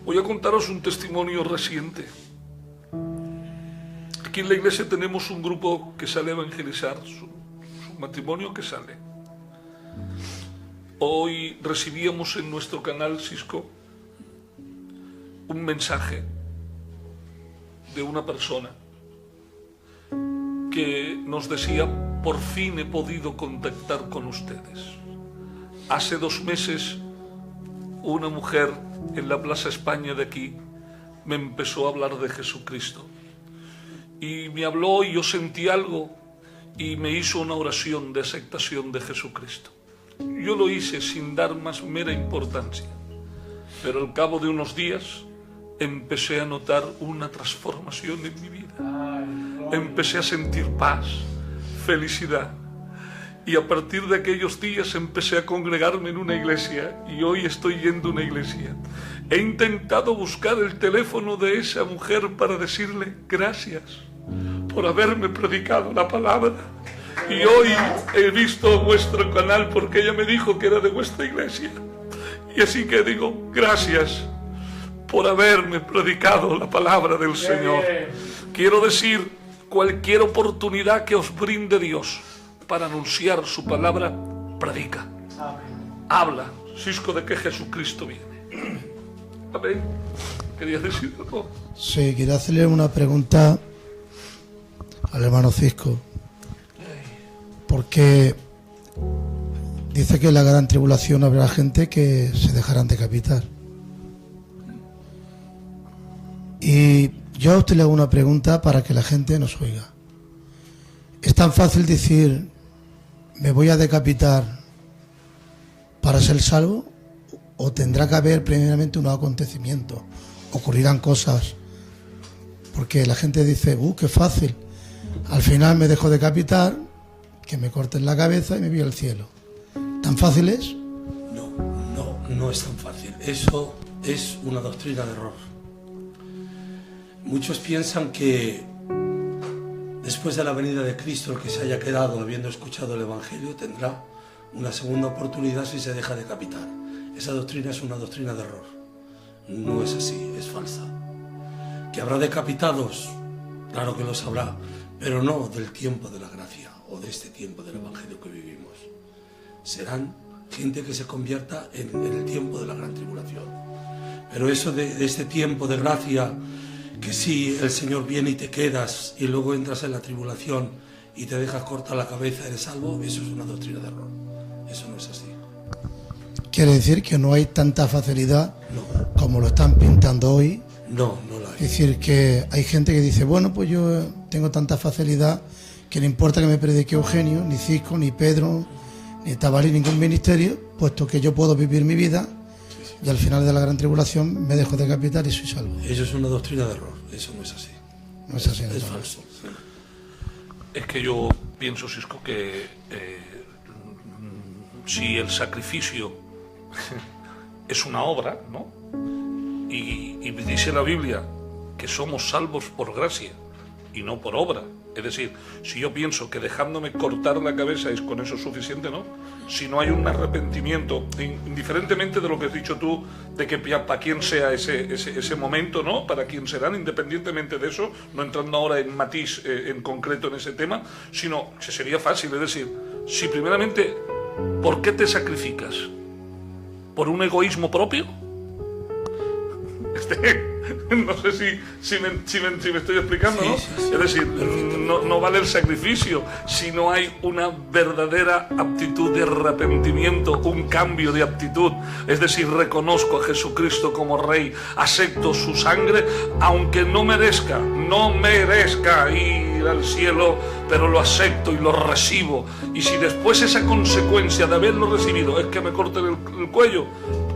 Voy a contaros un testimonio reciente. Aquí en la iglesia tenemos un grupo que sale a evangelizar, su matrimonio que sale. Hoy recibíamos en nuestro canal Cisco un mensaje de una persona que nos decía: por fin he podido contactar con ustedes. Hace 2 meses una mujer en la Plaza España de aquí me empezó a hablar de Jesucristo y me habló y yo sentí algo y me hizo una oración de aceptación de Jesucristo. Yo lo hice sin dar más mera importancia, pero al cabo de unos días empecé a notar una transformación en mi vida. Empecé a sentir paz, felicidad, y a partir de aquellos días empecé a congregarme en una iglesia y hoy estoy yendo a una iglesia. He intentado buscar el teléfono de esa mujer para decirle gracias por haberme predicado la palabra, y hoy he visto vuestro canal porque ella me dijo que era de vuestra iglesia, y así que digo gracias por haberme predicado la palabra del Señor. Quiero decir, cualquier oportunidad que os brinde Dios para anunciar su palabra, predica. Habla, Cisco, de que Jesucristo viene. Amén. ¿Querías decir algo? Sí, quería hacerle una pregunta al hermano Cisco, porque dice que en la gran tribulación habrá gente que se dejarán decapitar. Y yo a usted le hago una pregunta para que la gente nos oiga. ¿Es tan fácil decir me voy a decapitar para ser salvo? ¿O tendrá que haber primeramente un acontecimiento? ¿Ocurrirán cosas? Porque la gente dice, qué fácil. Al final me dejo decapitar, que me corten la cabeza y me voy al cielo. ¿Tan fácil es? No es tan fácil. Eso es una doctrina de error. Muchos piensan que después de la venida de Cristo, el que se haya quedado habiendo escuchado el Evangelio tendrá una segunda oportunidad si se deja decapitar. Esa doctrina es una doctrina de error. No es así, es falsa. ¿Que habrá decapitados? Claro que los habrá, pero no del tiempo de la gracia o de este tiempo del Evangelio que vivimos. Serán gente que se convierta en el tiempo de la gran tribulación. Pero eso de este tiempo de gracia, que si el Señor viene y te quedas y luego entras en la tribulación y te dejas cortar la cabeza, eres salvo, eso es una doctrina de error. Eso no es así. Quiere decir que no hay tanta facilidad como lo están pintando hoy. No la hay. Es decir, que hay gente que dice, bueno, pues yo tengo tanta facilidad que no importa que me predique Eugenio, ni Cisco, ni Pedro, ni Tabalí, ningún ministerio, puesto que yo puedo vivir mi vida y al final de la gran tribulación me dejo decapitar y soy salvo. Eso es una doctrina de error. Eso no es así. No es así. Es falso. Es que yo pienso, Cisco, que si el sacrificio es una obra, ¿no? Y dice la Biblia que somos salvos por gracia y no por obra. Es decir, si yo pienso que dejándome cortar la cabeza es con eso suficiente, ¿no? Si no hay un arrepentimiento, indiferentemente de lo que has dicho tú, de que para quién sea ese momento, ¿no? Para quién serán, independientemente de eso, no entrando ahora en matiz en concreto en ese tema, sino que sería fácil, es decir, si primeramente, ¿por qué te sacrificas? ¿Por un egoísmo propio? No sé si me estoy explicando, ¿no? Sí. Es decir, no vale el sacrificio si no hay una verdadera aptitud de arrepentimiento, un cambio de actitud. Es decir, reconozco a Jesucristo como Rey, acepto su sangre, aunque no merezca ir al cielo, pero lo acepto y lo recibo. Y si después esa consecuencia de haberlo recibido es que me corten el cuello,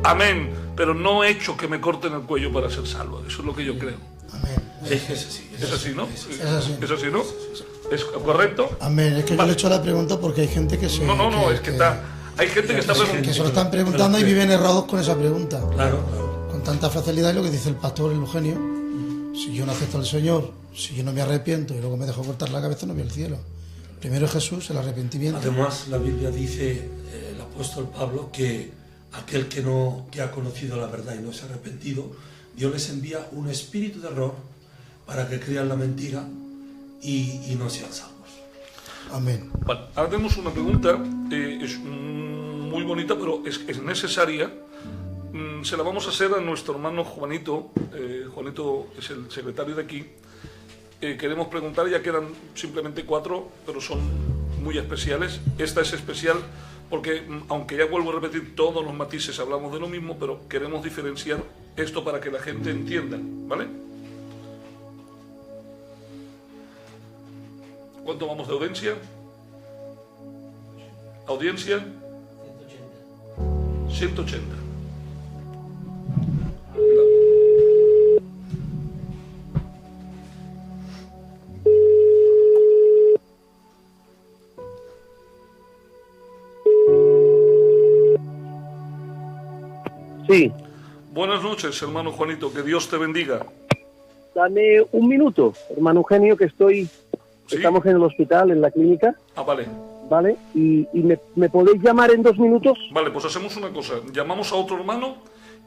amén, pero no he hecho que me corten el cuello para ser salvo. Eso es lo que yo creo. Amén. Es así. Es así, ¿no? Es así. Es así, ¿no? ¿Es correcto? Amén. Es que yo le he hecho la pregunta porque hay gente que se... No, es que está... Hay gente que está preguntando. Que se lo están preguntando y viven errados con esa pregunta. Claro. Con tanta facilidad, y lo que dice el pastor Eugenio, si yo no acepto al Señor, si yo no me arrepiento y luego me dejo cortar la cabeza, no voy al cielo. Primero Jesús, el arrepentimiento. Además, la Biblia dice, el apóstol Pablo, que aquel que ha conocido la verdad y no se ha arrepentido, Dios les envía un espíritu de error para que crean la mentira y no sean salvos. Amén. Vale, ahora tenemos una pregunta, es muy bonita, pero es necesaria. Se la vamos a hacer a nuestro hermano Juanito. Juanito es el secretario de aquí. Queremos preguntar, ya quedan simplemente 4, pero son muy especiales. Esta es especial porque, aunque ya vuelvo a repetir, todos los matices hablamos de lo mismo, pero queremos diferenciar esto para que la gente entienda, ¿vale? ¿Cuánto vamos de audiencia? ¿Audiencia? 180. Sí. Buenas noches, hermano Juanito, que Dios te bendiga. Dame un minuto, hermano Eugenio, que ¿Sí? estamos en el hospital, en la clínica, Ah, vale. ¿vale? Y me podéis llamar en 2 minutos. Vale, pues hacemos una cosa. Llamamos a otro hermano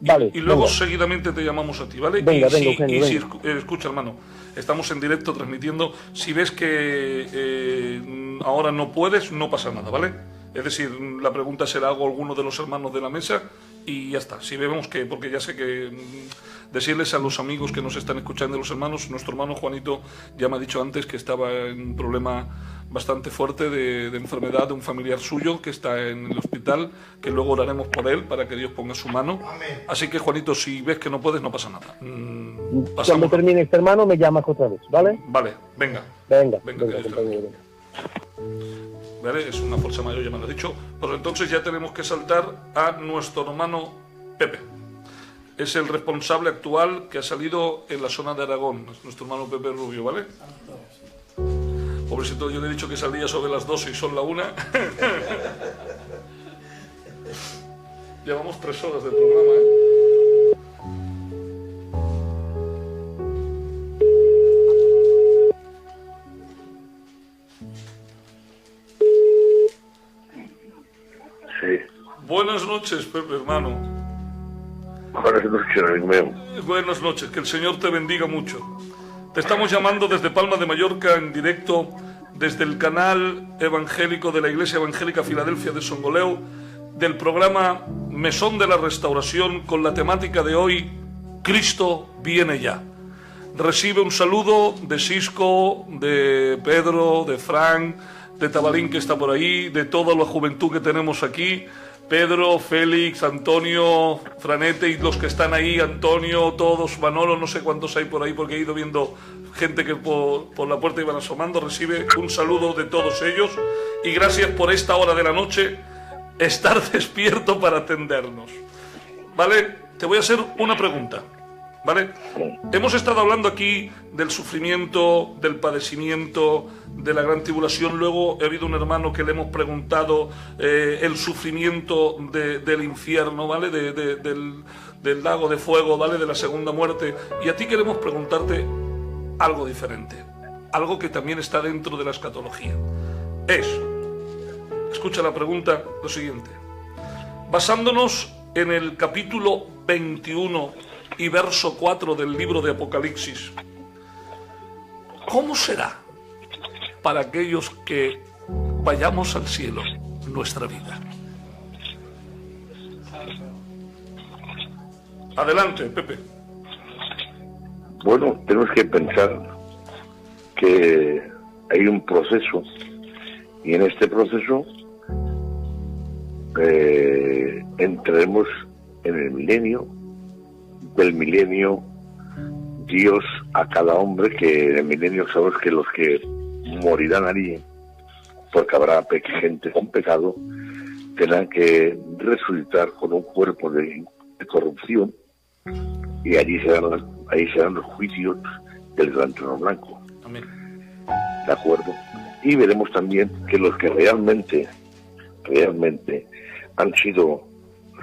y, Vale, y luego venga. seguidamente te llamamos a ti, ¿vale? Venga, y si, Eugenio, y si venga. escucha, hermano, estamos en directo transmitiendo. Si ves que ahora no puedes, no pasa nada, ¿vale? Es decir, la pregunta se la hago a alguno de los hermanos de la mesa y ya está. Si vemos que, porque ya sé que decirles a los amigos que nos están escuchando, los hermanos, nuestro hermano Juanito ya me ha dicho antes que estaba en un problema bastante fuerte de enfermedad de un familiar suyo que está en el hospital, que luego oraremos por él para que Dios ponga su mano. Amén. Así que, Juanito, si ves que no puedes, no pasa nada. Cuando Pasamos. termine este hermano me llamas otra vez, ¿vale? Vale, venga. Venga, Venga, que Dios te compañero, bendiga. venga. ¿Vale? Es una fuerza mayor, ya me lo has dicho. Pues entonces ya tenemos que saltar a nuestro hermano Pepe. Es el responsable actual que ha salido en la zona de Aragón, es nuestro hermano Pepe Rubio, ¿vale? Pobrecito, yo le he dicho que salía sobre las 12 y son la 1. Llevamos 3 horas del programa, ¿eh? noches, Pepe, hermano. Buenas noches, amigo mío. Buenas noches, que el Señor te bendiga mucho. Te estamos llamando desde Palma de Mallorca en directo desde el canal evangélico de la Iglesia Evangélica Filadelfia de Songoleu, del programa Mesón de la Restauración, con la temática de hoy, Cristo viene ya. Recibe un saludo de Cisco, de Pedro, de Frank, de Tabalín, que está por ahí, de toda la juventud que tenemos aquí, Pedro, Félix, Antonio, Franete y los que están ahí, Antonio, todos, Manolo, no sé cuántos hay por ahí porque he ido viendo gente que por la puerta iban asomando. Recibe un saludo de todos ellos y gracias por esta hora de la noche estar despierto para atendernos. ¿Vale? Te voy a hacer una pregunta. ¿Vale? Hemos estado hablando aquí del sufrimiento, del padecimiento, de la gran tribulación. Luego ha habido un hermano que le hemos preguntado el sufrimiento del infierno, ¿vale? Del lago de fuego, ¿vale? De la segunda muerte. Y a ti queremos preguntarte algo diferente, algo que también está dentro de la escatología. Escucha la pregunta, lo siguiente. Basándonos en el capítulo 21 y verso 4 del libro de Apocalipsis, ¿cómo será para aquellos que vayamos al cielo nuestra vida? Adelante, Pepe. Bueno, tenemos que pensar que hay un proceso y en este proceso entraremos en el milenio. Del milenio, Dios a cada hombre, que en el milenio sabemos que los que morirán allí, porque habrá gente con pecado, tendrán que resucitar con un cuerpo de corrupción, y allí serán los juicios del gran trono blanco. Amén. ¿De acuerdo? Y veremos también que los que realmente han sido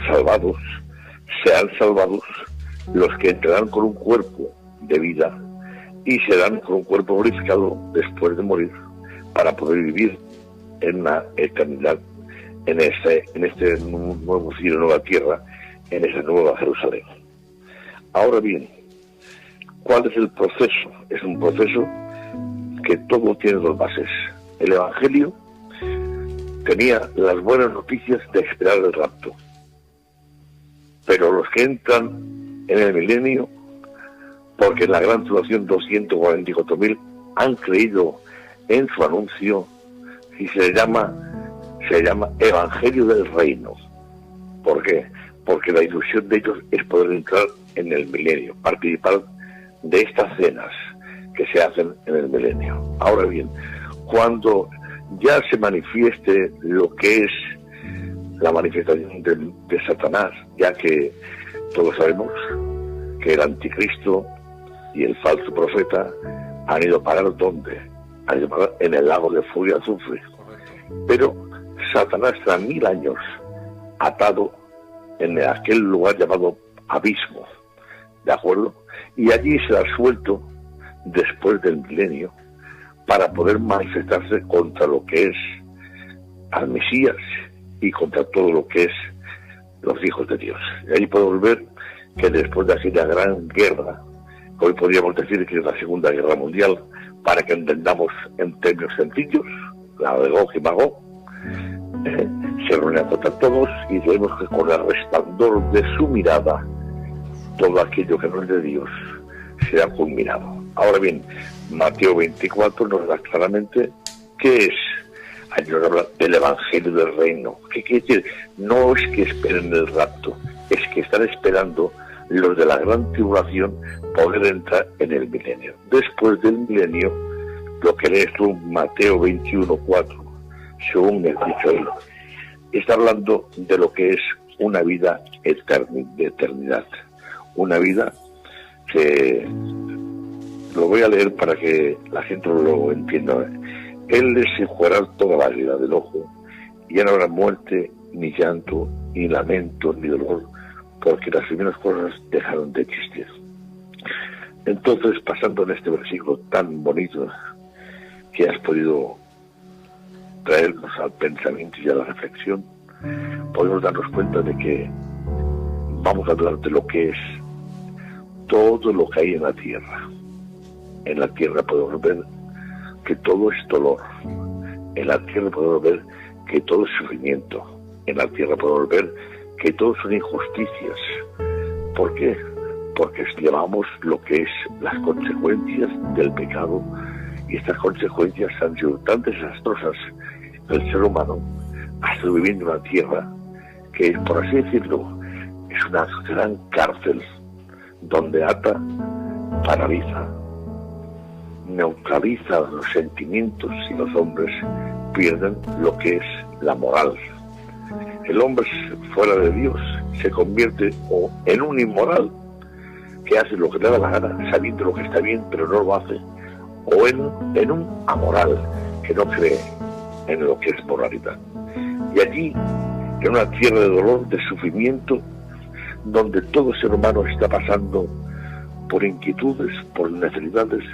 salvados, sean salvados los que entrarán con un cuerpo de vida y serán con un cuerpo glorificado después de morir para poder vivir en la eternidad en este nuevo cielo, nueva tierra, en esa nueva Jerusalén. Ahora bien, ¿cuál es el proceso? Es un proceso que todo tiene dos bases. El Evangelio tenía las buenas noticias de esperar el rapto, pero los que entran en el milenio, porque en la gran tribulación 244.000 han creído en su anuncio, y se llama Evangelio del Reino. ¿Por qué? Porque la ilusión de ellos es poder entrar en el milenio, participar de estas cenas que se hacen en el milenio. Ahora bien, cuando ya se manifieste lo que es la manifestación de Satanás, ya que todos sabemos que el anticristo y el falso profeta han ido a parar ¿dónde? Han ido a parar en el lago de fuego y azufre. Pero Satanás está 1000 años atado en aquel lugar llamado abismo, ¿de acuerdo? Y allí será suelto después del milenio para poder manifestarse contra lo que es al Mesías y contra todo lo que es los hijos de Dios. Y ahí podemos ver que después de aquella gran guerra, hoy podríamos decir que es la Segunda Guerra Mundial, para que entendamos en términos sencillos, la de Gog y Magog, se reúnen contra todos y vemos que con el resplandor de su mirada todo aquello que no es de Dios será culminado. Ahora bien, Mateo 24 nos da claramente qué es. Ahí nos habla del Evangelio del Reino. ¿Qué quiere decir? No es que esperen el rapto, es que están esperando los de la gran tribulación poder entrar en el milenio. Después del milenio, lo que lees tú, Mateo 21:4, según me has dicho ahí, está hablando de lo que es una vida de eternidad. Una vida que lo voy a leer para que la gente lo entienda. Él les enjugará toda la lágrima del ojo, y ya no habrá muerte, ni llanto, ni lamento, ni dolor, porque las primeras cosas dejaron de existir. Entonces, pasando en este versículo tan bonito que has podido traernos al pensamiento y a la reflexión, podemos darnos cuenta de que vamos a hablar de lo que es todo lo que hay en la tierra. En la tierra podemos ver que todo es dolor. En la tierra podemos ver que todo es sufrimiento. En la tierra podemos ver que todo son injusticias. ¿Por qué? Porque llevamos lo que es las consecuencias del pecado, y estas consecuencias han sido tan desastrosas que el ser humano ha estado viviendo en una tierra que, por así decirlo, es una gran cárcel donde ata, paraliza, neutraliza los sentimientos, y los hombres pierden lo que es la moral. El hombre fuera de Dios se convierte o en un inmoral que hace lo que le da la gana, sabiendo lo que está bien, pero no lo hace, o en un amoral que no cree en lo que es moralidad. Y allí, en una tierra de dolor, de sufrimiento, donde todo ser humano está pasando por inquietudes, por necesidades,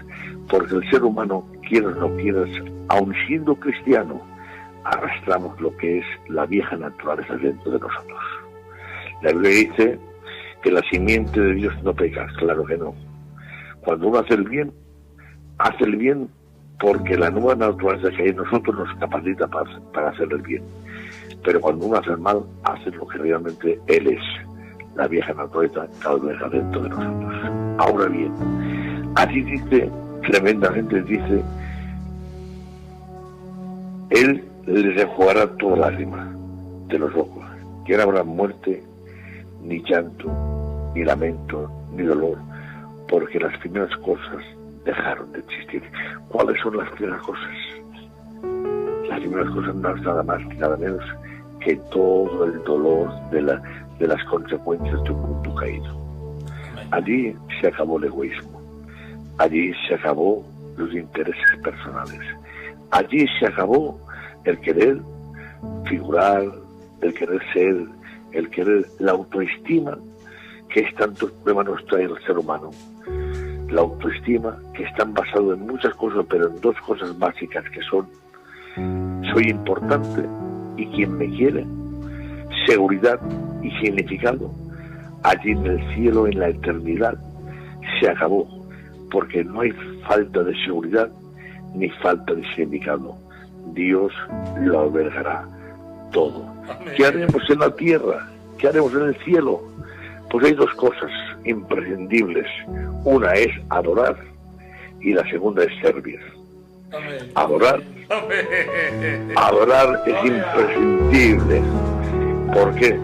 porque el ser humano, quieras o no quieras, aun siendo cristiano, arrastramos lo que es la vieja naturaleza dentro de nosotros. La Biblia dice que la simiente de Dios no peca. Claro que no. Cuando uno hace el bien porque la nueva naturaleza que hay en nosotros nos capacita para hacer el bien. Pero cuando uno hace el mal, hace lo que realmente Él es. La vieja naturaleza cada vez dentro de nosotros. Ahora bien, así dice, tremendamente dice, Él les enjugará toda lágrima de los ojos, que no habrá muerte, ni llanto, ni lamento, ni dolor, porque las primeras cosas dejaron de existir. ¿Cuáles son las primeras cosas? Las primeras cosas no es nada más ni nada menos que todo el dolor de las consecuencias de un mundo caído. Allí se acabó el egoísmo, allí se acabó los intereses personales, allí se acabó el querer figurar, el querer ser, el querer, la autoestima, que es tanto problema nos trae el ser humano. La autoestima, que están basado en muchas cosas, pero en dos cosas básicas, que son: soy importante y quien me quiere, seguridad y significado. Allí en el cielo, en la eternidad, se acabó, porque no hay falta de seguridad ni falta de significado. Dios lo albergará todo. Amén. ¿Qué haremos en la tierra? ¿Qué haremos en el cielo? Pues hay dos cosas imprescindibles. Una es adorar y la segunda es servir. Amén. Adorar. Amén. Adorar es imprescindible. ¿Por qué?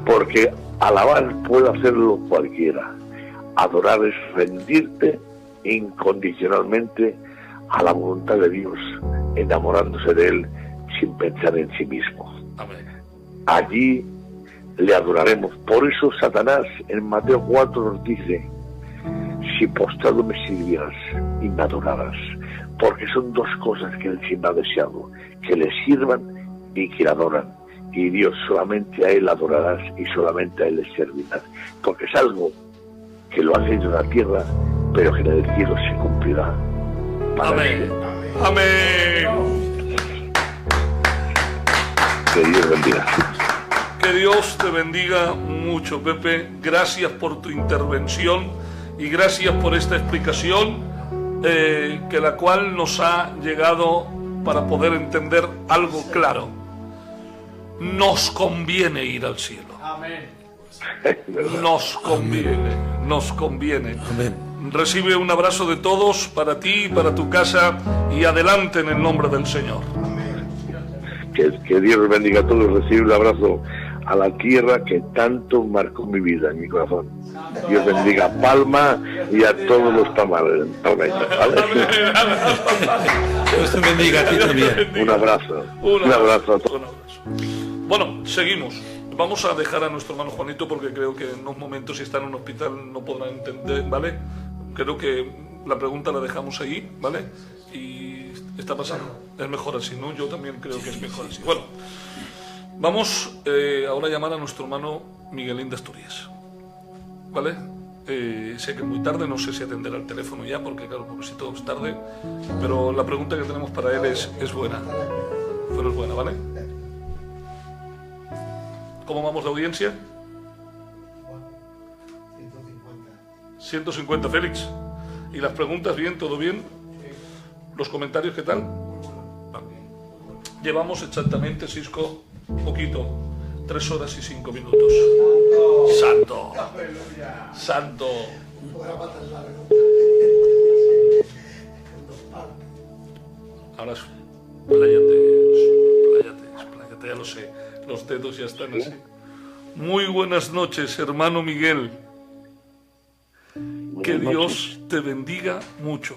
Porque alabar puede hacerlo cualquiera. Adorar es rendirte incondicionalmente a la voluntad de Dios, enamorándose de Él sin pensar en sí mismo. Amén. Allí le adoraremos. Por eso Satanás en Mateo 4 nos dice: si postrado me sirvieras y me adoraras, porque son dos cosas que Él siempre ha deseado, que le sirvan y que le adoran. Y Dios, solamente a Él adorarás y solamente a Él le servirás, porque es algo que lo has hecho en la tierra, pero que en el cielo se cumplirá. Amén. Amén. Que Dios bendiga. Que Dios te bendiga mucho, Pepe. Gracias por tu intervención y gracias por esta explicación, que la cual nos ha llegado para poder entender algo claro. Nos conviene ir al cielo. Amén. Nos conviene. Amén. Recibe un abrazo de todos para ti y para tu casa, y adelante en el nombre del Señor. Que Dios bendiga a todos. Recibe un abrazo a la tierra que tanto marcó mi vida, en mi corazón. Dios bendiga a Palma y a todos los palmares. ¿Vale? Dios te bendiga a ti también. Un abrazo. Un abrazo a todos. Bueno, seguimos. Vamos a dejar a nuestro hermano Juanito, porque creo que en unos momentos, si está en un hospital, no podrá entender, ¿vale? Creo que la pregunta la dejamos ahí, ¿vale? Y está pasando. Es mejor así, ¿no? Yo también creo que es mejor así. Bueno, vamos ahora a llamar a nuestro hermano Miguelín de Asturias, ¿vale? Sé que es muy tarde, no sé si atenderá el teléfono ya, porque claro, porque si todo es tarde, pero la pregunta que tenemos para él es buena. Pero es buena, ¿vale? ¿Cómo vamos de audiencia? 150, Félix. ¿Y las preguntas bien? ¿Todo bien? ¿Los comentarios qué tal? Vale. Llevamos exactamente, Cisco, poquito, 3 horas y 5 minutos. ¡Santo! ¡Santo! Ahora expláyate, ya lo sé. Los dedos ya están así. Muy buenas noches, hermano Miguel. Que Dios te bendiga mucho.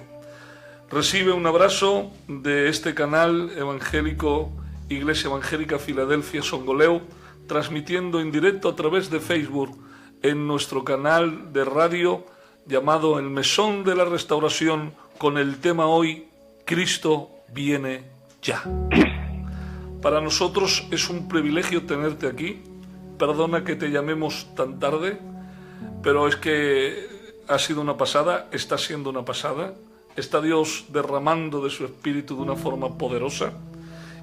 Recibe un abrazo de este canal evangélico, Iglesia Evangélica Filadelfia Songoleu, transmitiendo en directo a través de Facebook en nuestro canal de radio llamado El Mesón de la Restauración, con el tema hoy, Cristo viene ya. Para nosotros es un privilegio tenerte aquí. Perdona que te llamemos tan tarde, pero es que ha sido una pasada, está siendo una pasada. Está Dios derramando de su espíritu de una forma poderosa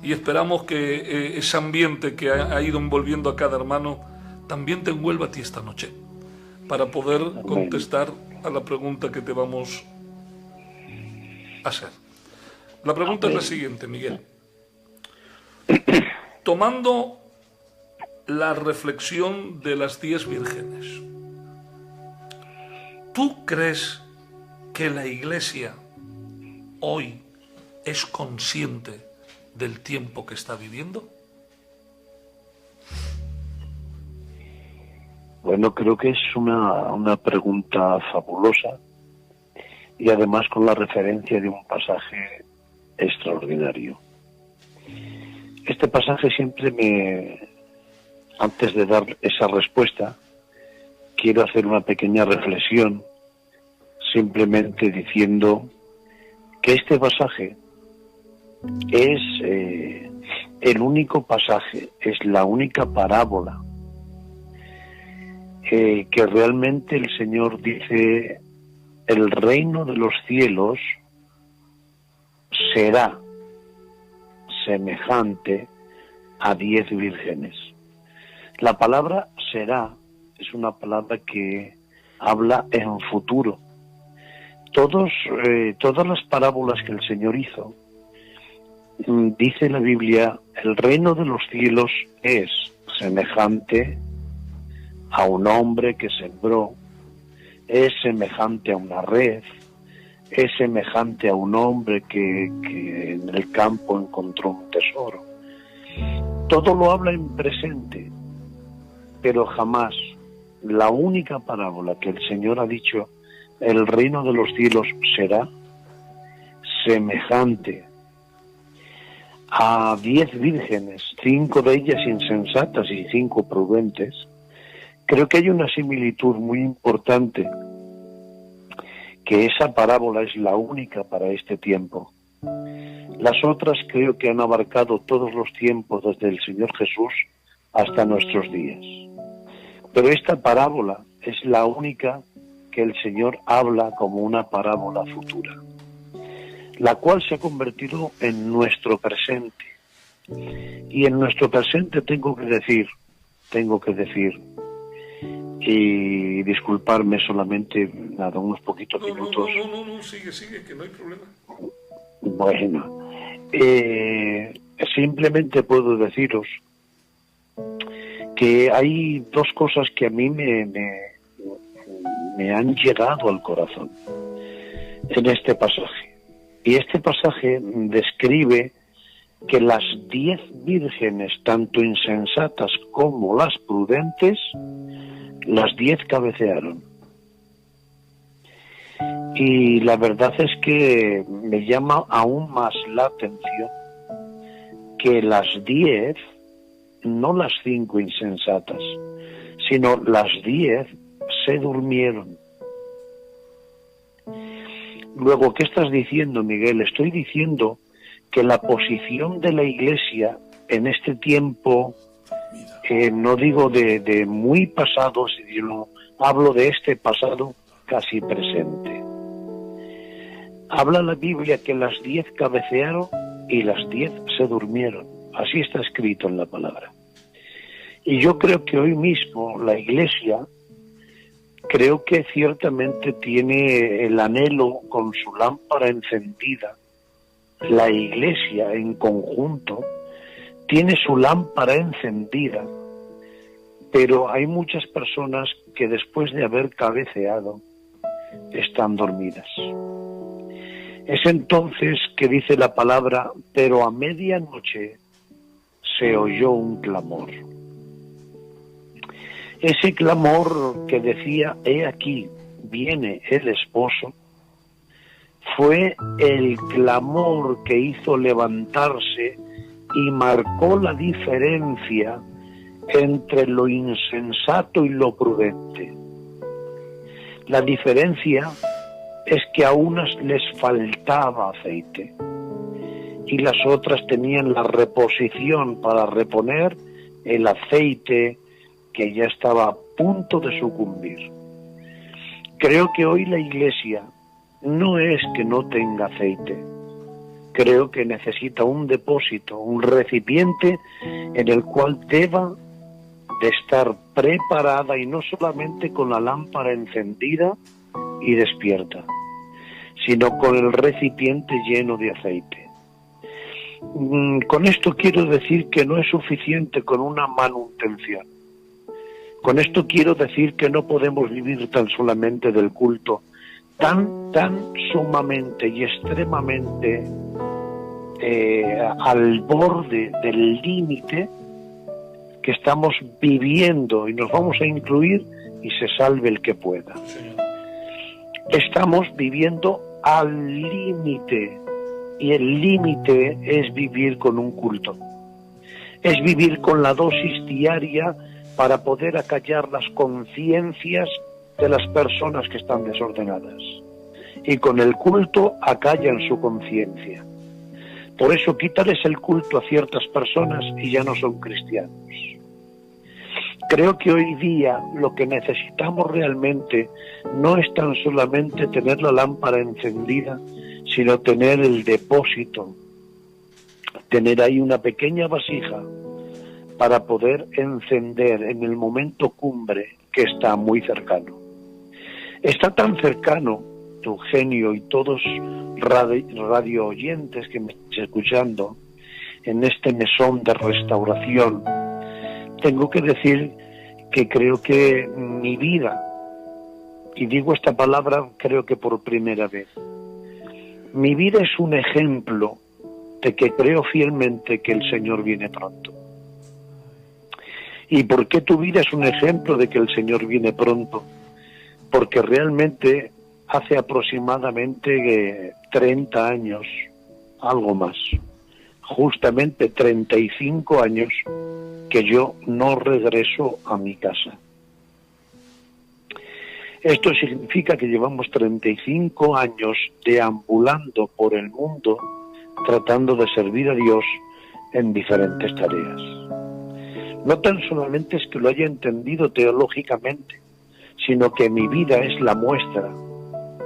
y esperamos que ese ambiente que ha ido envolviendo a cada hermano también te envuelva a ti esta noche para poder contestar a la pregunta que te vamos a hacer. La pregunta es la siguiente, Miguel. Tomando la reflexión de las 10 vírgenes, ¿tú crees que la Iglesia hoy es consciente del tiempo que está viviendo? Bueno, creo que es una pregunta fabulosa y además con la referencia de un pasaje extraordinario. Este pasaje siempre antes de dar esa respuesta, quiero hacer una pequeña reflexión, simplemente diciendo que este pasaje es el único pasaje, es la única parábola que realmente el Señor dice: el reino de los cielos será semejante a 10 vírgenes. La palabra será es una palabra que habla en futuro. Todas las parábolas que el Señor hizo, dice la Biblia, el reino de los cielos es semejante a un hombre que sembró, es semejante a una red, es semejante a un hombre que en el campo encontró un tesoro. Todo lo habla en presente, pero jamás la única parábola que el Señor ha dicho, el reino de los cielos será semejante a 10 vírgenes, 5 de ellas insensatas y 5 prudentes. Creo que hay una similitud muy importante, que esa parábola es la única para este tiempo. Las otras creo que han abarcado todos los tiempos desde el Señor Jesús hasta nuestros días. Pero esta parábola es la única que el Señor habla como una parábola futura, la cual se ha convertido en nuestro presente. Y en nuestro presente tengo que decir, y disculparme solamente, nada, unos poquitos minutos. No, sigue, que no hay problema. Bueno, simplemente puedo deciros que hay dos cosas que a mí me han llegado al corazón en este pasaje. Y este pasaje describe que las 10 vírgenes, tanto insensatas como las prudentes, las 10 cabecearon. Y la verdad es que me llama aún más la atención que las 10, no las 5 insensatas, sino las 10 se durmieron. Luego, ¿qué estás diciendo, Miguel? Estoy diciendo que la posición de la Iglesia en este tiempo, no digo de muy pasado, sino hablo de este pasado casi presente. Habla la Biblia que las 10 cabecearon y las 10 se durmieron. Así está escrito en la palabra. Y yo creo que hoy mismo la Iglesia, creo que ciertamente tiene el anhelo con su lámpara encendida. La Iglesia en conjunto tiene su lámpara encendida, pero hay muchas personas que después de haber cabeceado están dormidas. Es entonces que dice la palabra, pero a medianoche se oyó un clamor. Ese clamor que decía, he aquí, viene el esposo, fue el clamor que hizo levantarse y marcó la diferencia entre lo insensato y lo prudente. La diferencia es que a unas les faltaba aceite y las otras tenían la reposición para reponer el aceite que ya estaba a punto de sucumbir. Creo que hoy la Iglesia no es que no tenga aceite, creo que necesita un depósito, un recipiente en el cual deba de estar preparada, y no solamente con la lámpara encendida y despierta, sino con el recipiente lleno de aceite. Con esto quiero decir que no es suficiente con una manutención. Con esto quiero decir que no podemos vivir tan solamente del culto, tan sumamente y extremamente al borde del límite que estamos viviendo, y nos vamos a incluir y se salve el que pueda. Estamos viviendo al límite, y el límite es vivir con un culto, es vivir con la dosis diaria para poder acallar las conciencias de las personas que están desordenadas, y con el culto acallan su conciencia. Por eso quitarles el culto a ciertas personas y ya no son cristianos. Creo que hoy día lo que necesitamos realmente no es tan solamente tener la lámpara encendida, sino tener el depósito, tener ahí una pequeña vasija para poder encender en el momento cumbre que está muy cercano. Está tan cercano, Eugenio y todos radio oyentes que me están escuchando en este mesón de restauración, tengo que decir que creo que mi vida, y digo esta palabra creo que por primera vez, mi vida es un ejemplo de que creo fielmente que el Señor viene pronto. ¿Y por qué tu vida es un ejemplo de que el Señor viene pronto? Porque realmente hace aproximadamente 30 años, algo más, justamente 35 años, que yo no regreso a mi casa. Esto significa que llevamos 35 años deambulando por el mundo tratando de servir a Dios en diferentes tareas. No tan solamente es que lo haya entendido teológicamente, sino que mi vida es la muestra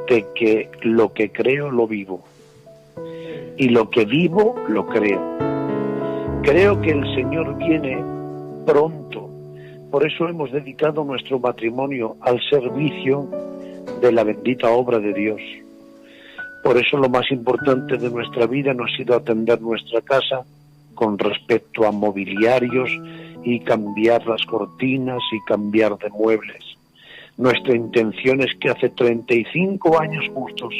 de que lo que creo lo vivo, y lo que vivo lo creo. Creo que el Señor viene pronto. Por eso hemos dedicado nuestro matrimonio al servicio de la bendita obra de Dios. Por eso lo más importante de nuestra vida no ha sido atender nuestra casa con respecto a mobiliarios y cambiar las cortinas y cambiar de muebles. Nuestra intención es que hace 35 años justos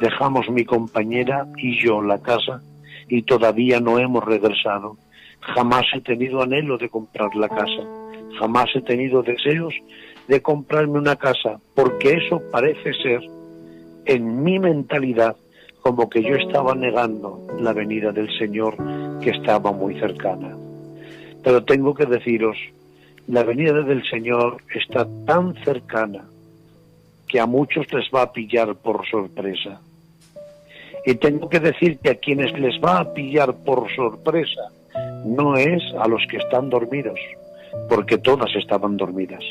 dejamos mi compañera y yo la casa y todavía no hemos regresado. Jamás he tenido anhelo de comprar la casa. Jamás he tenido deseos de comprarme una casa, porque eso parece ser, en mi mentalidad, como que yo estaba negando la venida del Señor, que estaba muy cercana. Pero tengo que deciros, la venida del Señor está tan cercana que a muchos les va a pillar por sorpresa. Y tengo que decir que a quienes les va a pillar por sorpresa no es a los que están dormidos, porque todas estaban dormidas.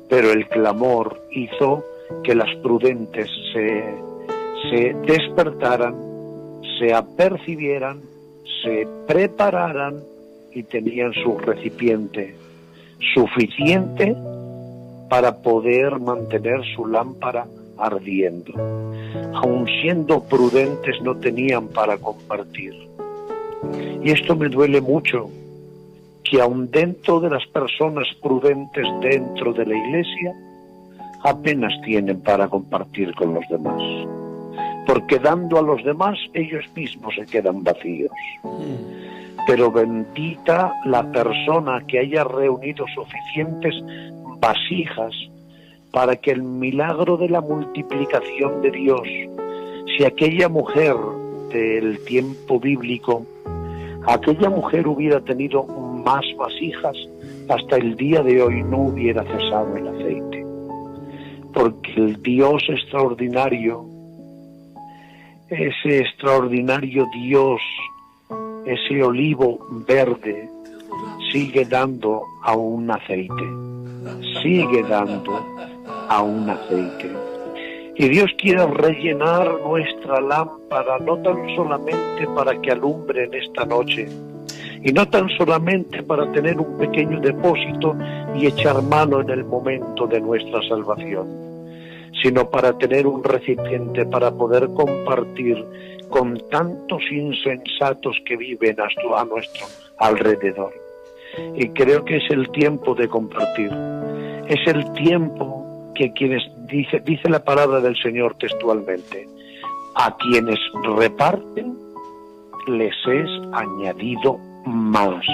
Pero el clamor hizo que las prudentes se despertaran, se apercibieran, se prepararan y tenían su recipiente suficiente para poder mantener su lámpara ardiendo. Aun siendo prudentes, no tenían para compartir. Y esto me duele mucho, que aun dentro de las personas prudentes dentro de la iglesia, apenas tienen para compartir con los demás. Porque dando a los demás, ellos mismos se quedan vacíos. Pero bendita la persona que haya reunido suficientes vasijas para que el milagro de la multiplicación de Dios, si aquella mujer del tiempo bíblico, aquella mujer hubiera tenido más vasijas, hasta el día de hoy no hubiera cesado el aceite. Porque el Dios extraordinario, ese extraordinario Dios, ese olivo verde, sigue dando aún aceite, sigue dando aún aceite. Y Dios quiere rellenar nuestra lámpara, no tan solamente para que alumbre en esta noche, y no tan solamente para tener un pequeño depósito y echar mano en el momento de nuestra salvación, sino para tener un recipiente para poder compartir con tantos insensatos que viven a nuestro alrededor. Y creo que es el tiempo de compartir. Es el tiempo que dice la palabra del Señor textualmente: a quienes reparten les es añadido más.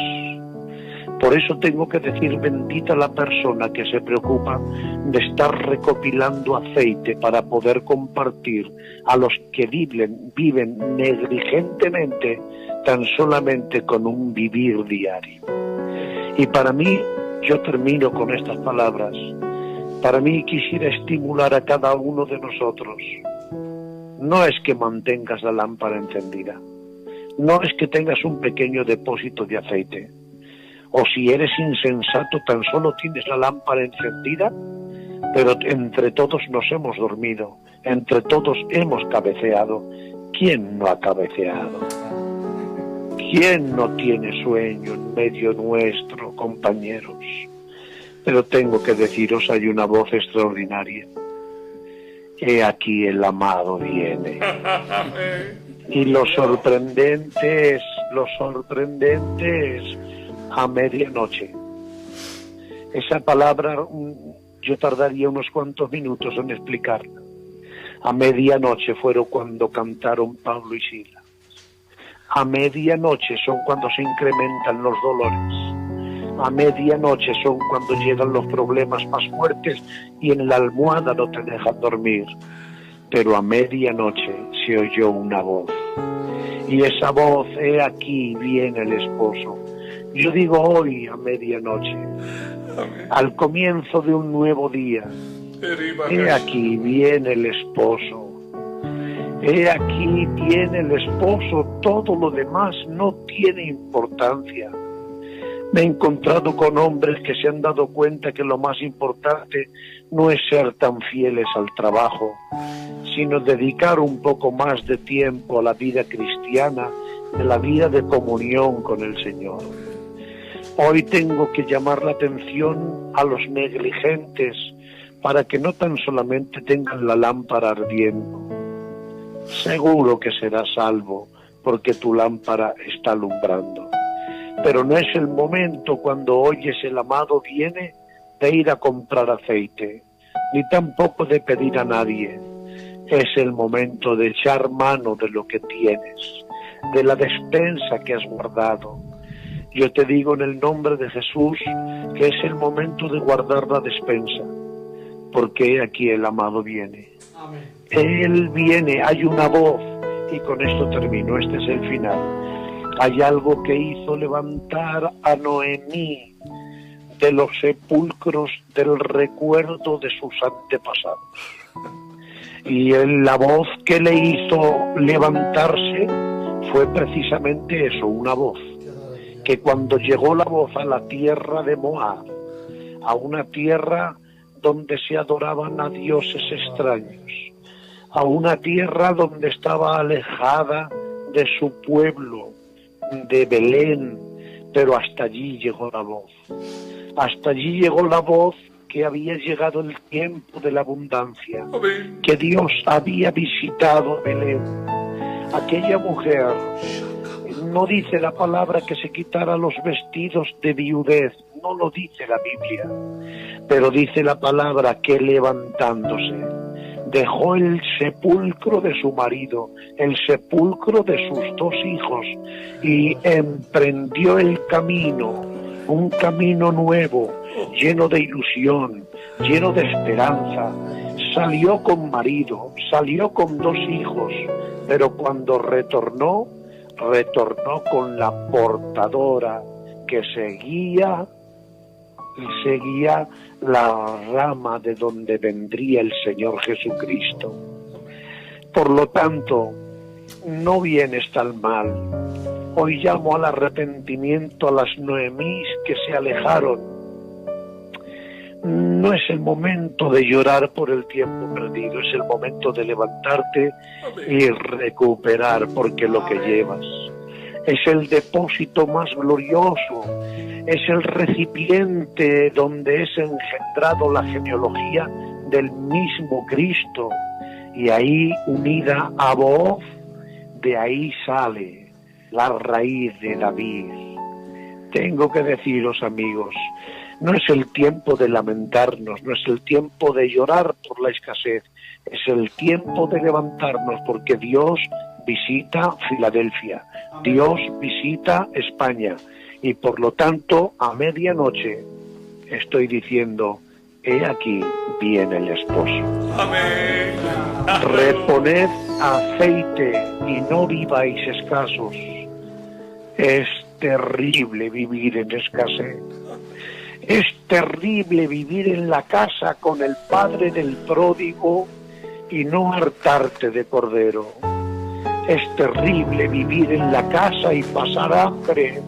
Por eso tengo que decir, bendita la persona que se preocupa de estar recopilando aceite para poder compartir a los que viven negligentemente, tan solamente con un vivir diario. Y para mí, yo termino con estas palabras, para mí quisiera estimular a cada uno de nosotros. No es que mantengas la lámpara encendida, no es que tengas un pequeño depósito de aceite, o si eres insensato tan solo tienes la lámpara encendida, pero entre todos nos hemos dormido, entre todos hemos cabeceado. ¿Quién no ha cabeceado? ¿Quién no tiene sueño en medio nuestro, compañeros? Pero tengo que deciros, hay una voz extraordinaria. He aquí el amado viene. Y lo sorprendente es a medianoche. Esa palabra yo tardaría unos cuantos minutos en explicarla. A medianoche fueron cuando cantaron Pablo y Silas. A medianoche son cuando se incrementan los dolores. A medianoche son cuando llegan los problemas más fuertes y en la almohada no te dejan dormir. Pero a medianoche se oyó una voz. Y esa voz, he aquí viene el esposo. Yo digo hoy a medianoche, al comienzo de un nuevo día, he aquí viene el esposo. He aquí viene el esposo, todo lo demás no tiene importancia. Me he encontrado con hombres que se han dado cuenta que lo más importante no es ser tan fieles al trabajo, sino dedicar un poco más de tiempo a la vida cristiana, de la vida de comunión con el Señor. Hoy tengo que llamar la atención a los negligentes para que no tan solamente tengan la lámpara ardiendo. Seguro que serás salvo porque tu lámpara está alumbrando. Pero no es el momento cuando oyes el amado viene de ir a comprar aceite, ni tampoco de pedir a nadie. Es el momento de echar mano de lo que tienes, de la despensa que has guardado. Yo te digo en el nombre de Jesús que es el momento de guardar la despensa, porque aquí el amado viene. Amén. Él viene, hay una voz, y con esto termino, este es el final. Hay algo que hizo levantar a Noemí de los sepulcros del recuerdo de sus antepasados. Y la voz que le hizo levantarse fue precisamente eso, una voz. Que cuando llegó la voz a la tierra de Moab, a una tierra donde se adoraban a dioses extraños, a una tierra donde estaba alejada de su pueblo, de Belén, pero hasta allí llegó la voz. Hasta allí llegó la voz que había llegado el tiempo de la abundancia, que Dios había visitado Belén. Aquella mujer, no dice la palabra que se quitara los vestidos de viudez, no lo dice la Biblia, pero dice la palabra que levantándose, dejó el sepulcro de su marido, el sepulcro de sus 2 hijos, y emprendió el camino, un camino nuevo, lleno de ilusión, lleno de esperanza. Salió con marido, salió con 2 hijos, pero cuando retornó con la portadora que seguía la rama de donde vendría el Señor Jesucristo. Por lo tanto, no vienes tan mal. Hoy llamo al arrepentimiento a las Noemís que se alejaron. No es el momento de llorar por el tiempo perdido, es el momento de levantarte y recuperar, porque lo que llevas es el depósito más glorioso, es el recipiente donde es engendrado la genealogía del mismo Cristo, y ahí, unida a Booz, de ahí sale la raíz de David. Tengo que deciros, amigos, no es el tiempo de lamentarnos, no es el tiempo de llorar por la escasez, es el tiempo de levantarnos, porque Dios visita Filadelfia, Dios visita España, y por lo tanto a medianoche estoy diciendo: he aquí viene el esposo. Amén. Reponed aceite y no viváis escasos. Es terrible vivir en escasez. Es terrible vivir en la casa con el padre del pródigo y no hartarte de cordero. Es terrible vivir en la casa y pasar hambre.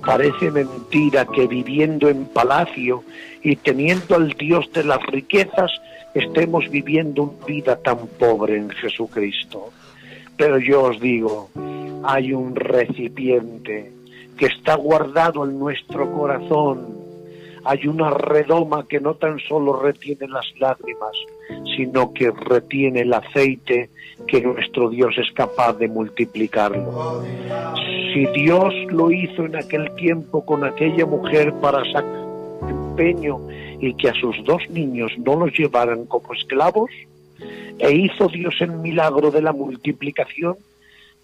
Parece mentira que viviendo en palacio y teniendo al Dios de las riquezas estemos viviendo una vida tan pobre en Jesucristo. Pero yo os digo, hay un recipiente que está guardado en nuestro corazón. Hay una redoma que no tan solo retiene las lágrimas, sino que retiene el aceite que nuestro Dios es capaz de multiplicarlo. Si Dios lo hizo en aquel tiempo con aquella mujer para sacar empeño y que a sus 2 niños no los llevaran como esclavos, e hizo Dios el milagro de la multiplicación,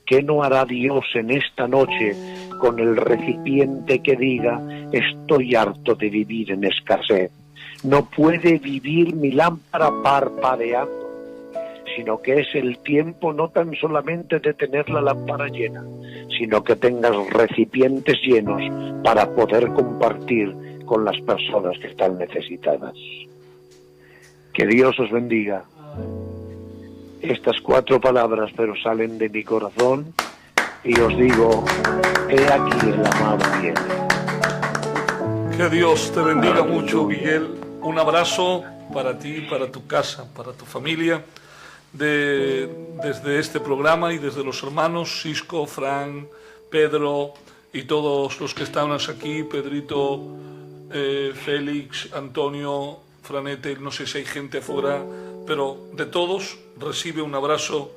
¿qué no hará Dios en esta noche con el recipiente que diga: estoy harto de vivir en escasez? No puede vivir mi lámpara parpadeando, sino que es el tiempo no tan solamente de tener la lámpara llena, sino que tengas recipientes llenos para poder compartir con las personas que están necesitadas. Que Dios os bendiga. Estas 4 palabras, pero salen de mi corazón, y os digo: he aquí el amado viene. Que Dios te bendiga mucho, Miguel. Un abrazo para ti, para tu casa, para tu familia, desde este programa y desde los hermanos Cisco, Fran, Pedro y todos los que están aquí, Pedrito, Félix, Antonio, Franete, no sé si hay gente afuera, pero de todos recibe un abrazo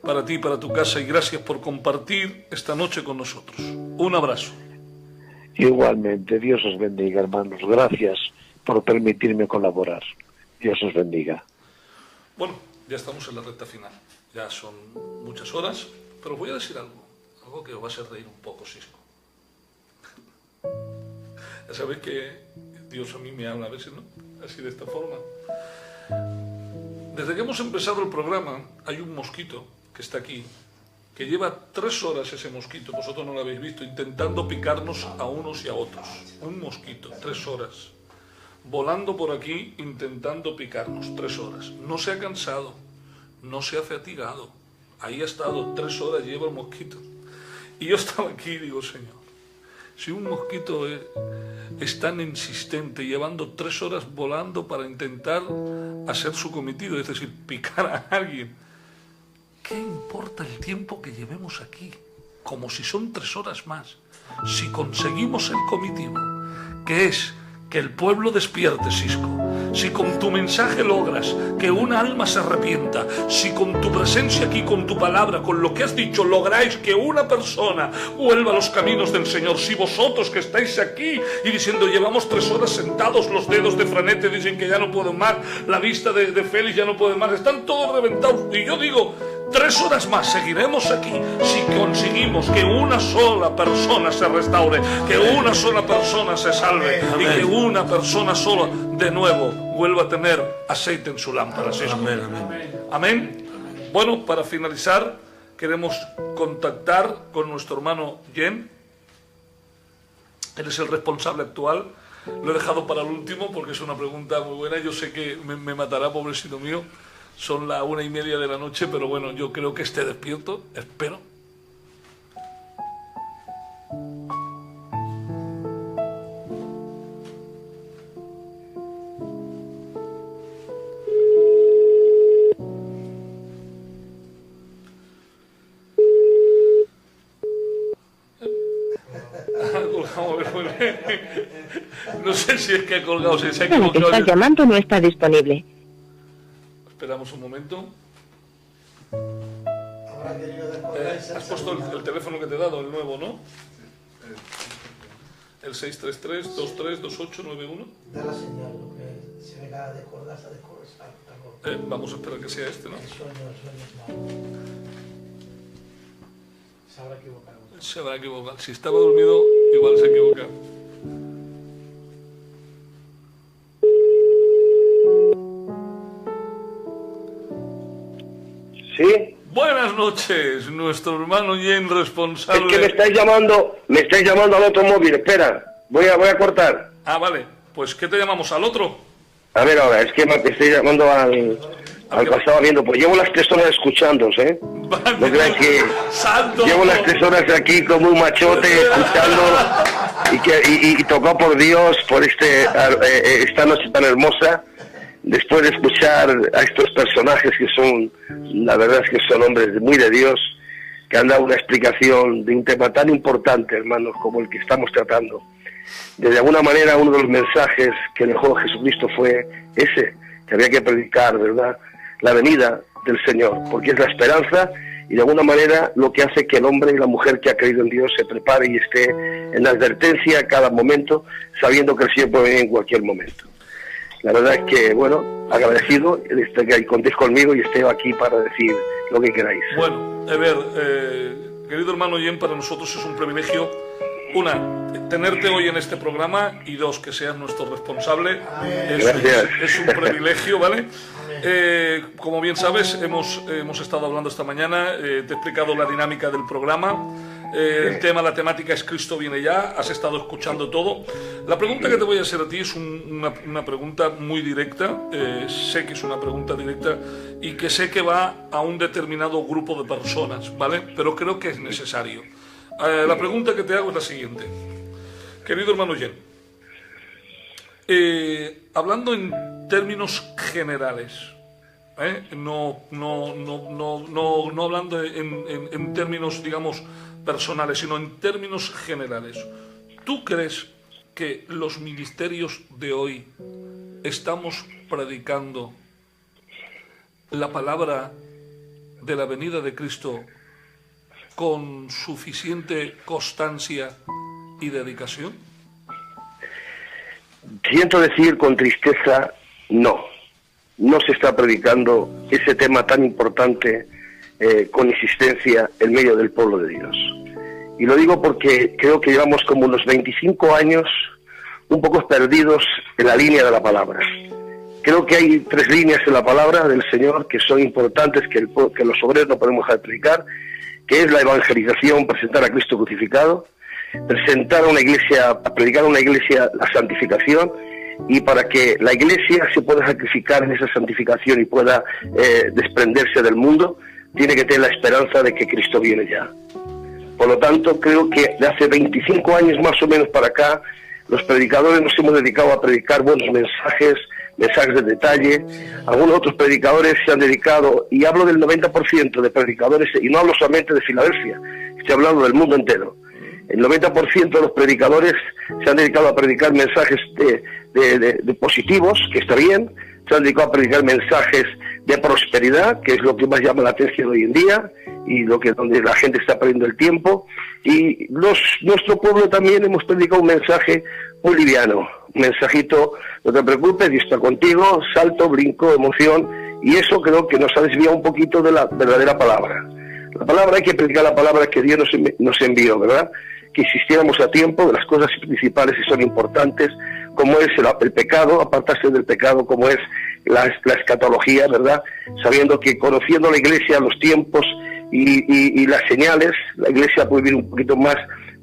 para ti, para tu casa, y gracias por compartir esta noche con nosotros. Un abrazo. Igualmente, Dios os bendiga, hermanos. Gracias por permitirme colaborar. Dios os bendiga. Bueno, ya estamos en la recta final. Ya son muchas horas, pero voy a decir algo que os va a hacer reír un poco, Cisco. Ya sabéis que Dios a mí me habla a veces, ¿no? Así, de esta forma. Desde que hemos empezado el programa, hay un mosquito que está aquí, que lleva 3 horas ese mosquito, vosotros no lo habéis visto, intentando picarnos a unos y a otros. Un mosquito, 3 horas. Volando por aquí, intentando picarnos, 3 horas. No se ha cansado, no se ha fatigado. Ahí ha estado, 3 horas lleva el mosquito. Y yo estaba aquí y digo: Señor, si un mosquito es tan insistente, llevando 3 horas volando para intentar hacer su cometido, es decir, picar a alguien, ¿qué importa el tiempo que llevemos aquí? Como si son 3 horas más. si conseguimos el cometido, que es que el pueblo despierte, Sisco, si con tu mensaje logras que una alma se arrepienta, si con tu presencia aquí, con tu palabra, con lo que has dicho, lográis que una persona vuelva a los caminos del Señor, si vosotros que estáis aquí y diciendo llevamos 3 horas sentados, los dedos de Franete dicen que ya no puedo más, la vista de Félix ya no puede más, están todos reventados, y yo digo 3 horas más seguiremos aquí si conseguimos que una sola persona se restaure, que una sola persona se salve y que una persona sola de nuevo vuelva a tener aceite en su lámpara. Amén. Amén. Bueno, para finalizar, queremos contactar con nuestro hermano Jen. Él es el responsable actual. Lo he dejado para el último porque es una pregunta muy buena. Yo sé que me matará, pobrecito mío. Son las 1:30 de la noche, pero bueno, yo creo que esté despierto, espero. No sé si es que ha colgado, si se ha equivocado. El que estás llamando no está disponible. Esperamos un momento. Has puesto el teléfono que te he dado, el nuevo, ¿no? El 633-232891. Da la señal, lo que se me acaba de acordar, hasta de correstar. Vamos a esperar que sea este, ¿no? El sueño es malo. Se habrá equivocado. Se habrá equivocado. Si estaba dormido, igual se equivoca. ¿Sí? Buenas noches, nuestro hermano Jen, responsable. Es que me estáis llamando al otro móvil, espera, voy a cortar. Ah, vale, pues ¿qué te llamamos? ¿Al otro? A ver ahora, es que me estoy llamando al que estaba viendo, pues llevo las 3 horas escuchándos, ¿eh? Vale, No creas que ¡santo! llevo las 3 horas aquí como un machote escuchando y tocado por Dios por esta noche tan hermosa. Después de escuchar a estos personajes que son, la verdad es que son hombres muy de Dios, que han dado una explicación de un tema tan importante, hermanos, como el que estamos tratando. De alguna manera, uno de los mensajes que dejó Jesucristo fue ese, que había que predicar, ¿verdad? La venida del Señor, porque es la esperanza y de alguna manera lo que hace que el hombre y la mujer que ha creído en Dios se prepare y esté en la advertencia a cada momento, sabiendo que el Señor puede venir en cualquier momento. La verdad es que, bueno, agradecido de que contéis conmigo y esté aquí para decir lo que queráis. Bueno, a ver, querido hermano Jen, para nosotros es un privilegio, una, tenerte hoy en este programa y dos, que seas nuestro responsable. Es un privilegio, ¿vale? Como bien sabes, hemos estado hablando esta mañana, te he explicado la dinámica del programa. El tema, la temática es Cristo viene ya, has estado escuchando todo. La pregunta que te voy a hacer a ti es una pregunta muy directa, sé que es una pregunta directa y que sé que va a un determinado grupo de personas, ¿vale? Pero creo que es necesario. La pregunta que te hago es la siguiente. Querido hermano Jen, hablando en términos generales, no hablando en términos, digamos, personales, sino en términos generales, ¿tú crees que los ministerios de hoy estamos predicando la palabra de la venida de Cristo con suficiente constancia y dedicación? Siento decir con tristeza, no se está predicando ese tema tan importante con insistencia en medio del pueblo de Dios. Y lo digo porque creo que llevamos como unos 25 años un poco perdidos en la línea de la palabra. Creo que hay 3 líneas en la palabra del Señor que son importantes, que los obreros no podemos dejar de predicar, que es la evangelización, presentar a Cristo crucificado, predicar a una iglesia la santificación, y para que la iglesia se pueda sacrificar en esa santificación y pueda desprenderse del mundo, tiene que tener la esperanza de que Cristo viene ya. Por lo tanto, creo que de hace 25 años más o menos para acá, los predicadores nos hemos dedicado a predicar buenos mensajes de detalle. Algunos otros predicadores se han dedicado, y hablo del 90% de predicadores, y no hablo solamente de Filadelfia, estoy hablando del mundo entero. El 90% de los predicadores se han dedicado a predicar mensajes de positivos, que está bien, se han dedicado a predicar mensajes de prosperidad, que es lo que más llama la atención hoy en día, y donde la gente está perdiendo el tiempo. Y nuestro pueblo también hemos predicado un mensaje muy liviano, un mensajito: no te preocupes, Dios está contigo, salto, brinco, emoción, y eso creo que nos ha desviado un poquito de la verdadera palabra. La palabra, hay que predicar la palabra que Dios nos envió, ¿verdad? Que insistiéramos a tiempo de las cosas principales y son importantes, como es el pecado, apartarse del pecado, como es la escatología, ¿verdad? Sabiendo que, conociendo la Iglesia, los tiempos y las señales, la Iglesia puede vivir un poquito más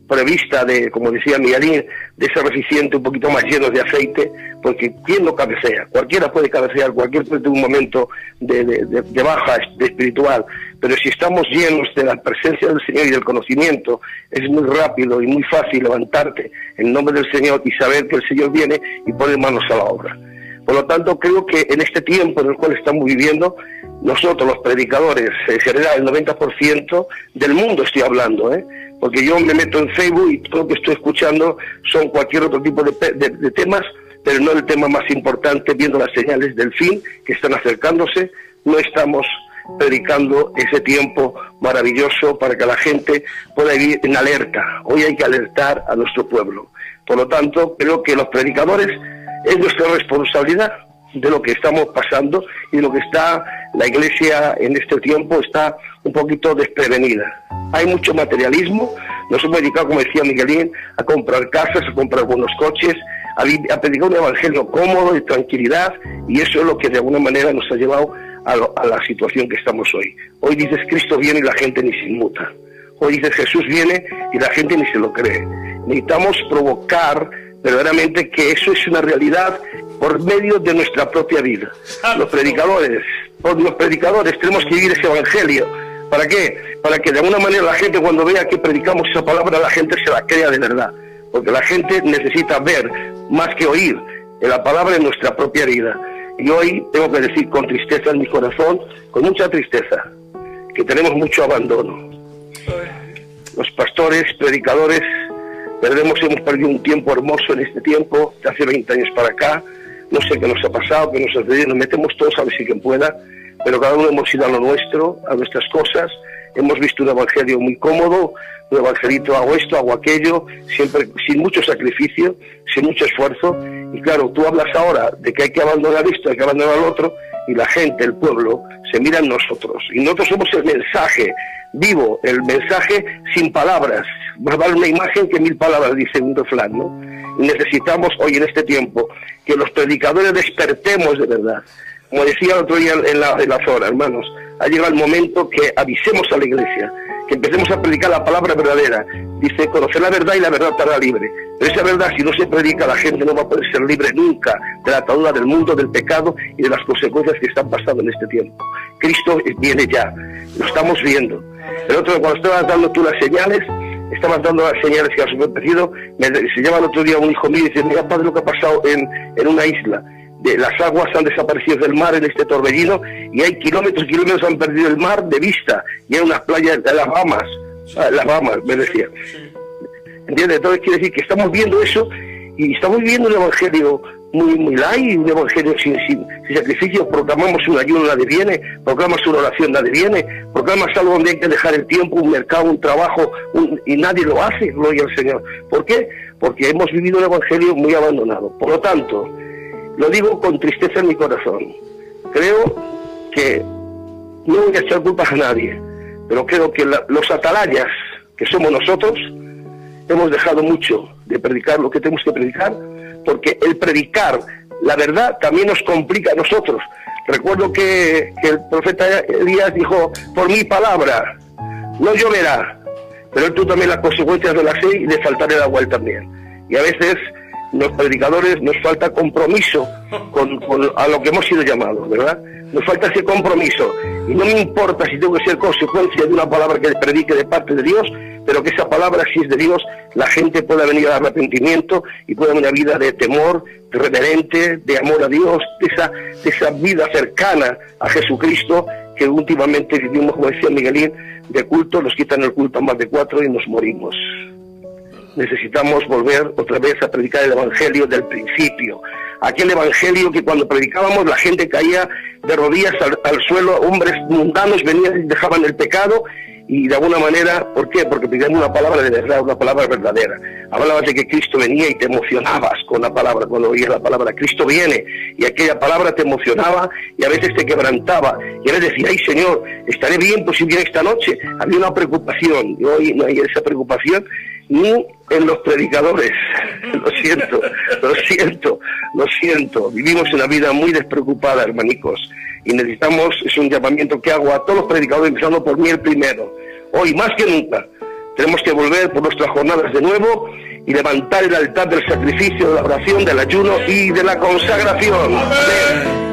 prevista de, como decía Miguelín, de ese recipiente un poquito más lleno de aceite, porque ¿quién no cabecea? Cualquiera puede cabecear, cualquiera puede tener un momento de baja espiritual, pero si estamos llenos de la presencia del Señor y del conocimiento, es muy rápido y muy fácil levantarte en nombre del Señor y saber que el Señor viene y poner manos a la obra. Por lo tanto, creo que en este tiempo en el cual estamos viviendo, nosotros los predicadores, en general el 90% del mundo estoy hablando, porque yo me meto en Facebook y todo lo que estoy escuchando son cualquier otro tipo de temas, pero no el tema más importante, viendo las señales del fin que están acercándose. No estamos predicando ese tiempo maravilloso para que la gente pueda vivir en alerta. Hoy hay que alertar a nuestro pueblo. Por lo tanto, creo que los predicadores es nuestra responsabilidad de lo que estamos pasando y de lo que está la Iglesia en este tiempo, está un poquito desprevenida. Hay mucho materialismo, nos hemos dedicado, como decía Miguelín, a comprar casas, a comprar buenos coches, a predicar un evangelio cómodo, de tranquilidad, y eso es lo que de alguna manera nos ha llevado a la situación que estamos hoy. Hoy dices Cristo viene y la gente ni se inmuta. Hoy dices Jesús viene y la gente ni se lo cree. Necesitamos provocar verdaderamente que eso es una realidad por medio de nuestra propia vida. Los predicadores tenemos que vivir ese evangelio. ¿Para qué? Para que de alguna manera la gente, cuando vea que predicamos esa palabra, la gente se la crea de verdad. Porque la gente necesita ver más que oír la palabra en nuestra propia vida. Y hoy tengo que decir con tristeza en mi corazón, con mucha tristeza, que tenemos mucho abandono. Los pastores, predicadores, hemos perdido un tiempo hermoso en este tiempo, de hace 20 años para acá. No sé qué nos ha pasado, qué nos ha sucedido, nos metemos todos a ver si quien pueda, pero cada uno hemos ido a lo nuestro, a nuestras cosas. Hemos visto un evangelio muy cómodo, un evangelito, hago esto, hago aquello, siempre sin mucho sacrificio, sin mucho esfuerzo. Y claro, tú hablas ahora de que hay que abandonar esto, hay que abandonar lo otro, y la gente, el pueblo, se mira en nosotros. Y nosotros somos el mensaje vivo, el mensaje sin palabras. Más vale una imagen que 1000 palabras, dice un refrán, ¿no? Y necesitamos hoy en este tiempo que los predicadores despertemos de verdad. Como decía el otro día en la zona, hermanos, ha llegado el momento que avisemos a la Iglesia, que empecemos a predicar la palabra verdadera. Dice, conocer la verdad y la verdad te hará libre. Pero esa verdad, si no se predica, la gente no va a poder ser libre nunca de la atadura del mundo, del pecado y de las consecuencias que están pasando en este tiempo. Cristo viene ya, lo estamos viendo. El otro, cuando estabas dando tú las señales, estabas dando las señales que has repetido, se llama el otro día un hijo mío y dice, mira padre lo que ha pasado en una isla. Las aguas han desaparecido del mar en este torbellino y hay kilómetros y kilómetros han perdido el mar de vista y hay unas playas de las Bahamas, me decía. ¿Entiendes? Entonces quiere decir que estamos viendo eso y estamos viviendo un evangelio muy light, un evangelio sin sacrificio. Proclamamos un ayuno, nadie viene, proclamas una oración, nadie viene, proclamas algo donde hay que dejar el tiempo, un mercado, un trabajo, y nadie lo hace, gloria al Señor. ¿Por qué? Porque hemos vivido un evangelio muy abandonado. Por lo tanto, lo digo con tristeza en mi corazón. Creo que no voy a echar culpas a nadie, pero creo que los atalayas, que somos nosotros, hemos dejado mucho de predicar lo que tenemos que predicar, porque el predicar la verdad también nos complica a nosotros. Recuerdo que el profeta Elías dijo, por mi palabra no lloverá, pero tú también las consecuencias de la sed y de faltar el agua también. Y a veces los predicadores nos falta compromiso a lo que hemos sido llamados, ¿verdad? Nos falta ese compromiso. Y no me importa si tengo que ser consecuencia de una palabra que predique de parte de Dios, pero que esa palabra, si es de Dios, la gente pueda venir al arrepentimiento y pueda venir a una vida de temor, de reverente, de amor a Dios, de esa vida cercana a Jesucristo que últimamente vivimos, como decía Miguelín, de culto, nos quitan el culto a más de 4 y nos morimos. necesitamos volver otra vez a predicar el Evangelio del principio. Aquel Evangelio que cuando predicábamos la gente caía de rodillas al suelo, hombres mundanos venían y dejaban el pecado, y de alguna manera, ¿por qué? Porque predicamos una palabra de verdad, una palabra verdadera. Hablabas de que Cristo venía y te emocionabas con la palabra, cuando oías la palabra Cristo viene, y aquella palabra te emocionaba y a veces te quebrantaba, y a veces decías, ay Señor, ¿estaré bien por si viene esta noche? Había una preocupación, y hoy no hay esa preocupación ni en los predicadores. Lo siento. Vivimos una vida muy despreocupada, hermanicos, y necesitamos, es un llamamiento que hago a todos los predicadores, empezando por mí el primero. Hoy más que nunca tenemos que volver por nuestras jornadas de nuevo y levantar el altar del sacrificio, de la oración, del ayuno y de la consagración.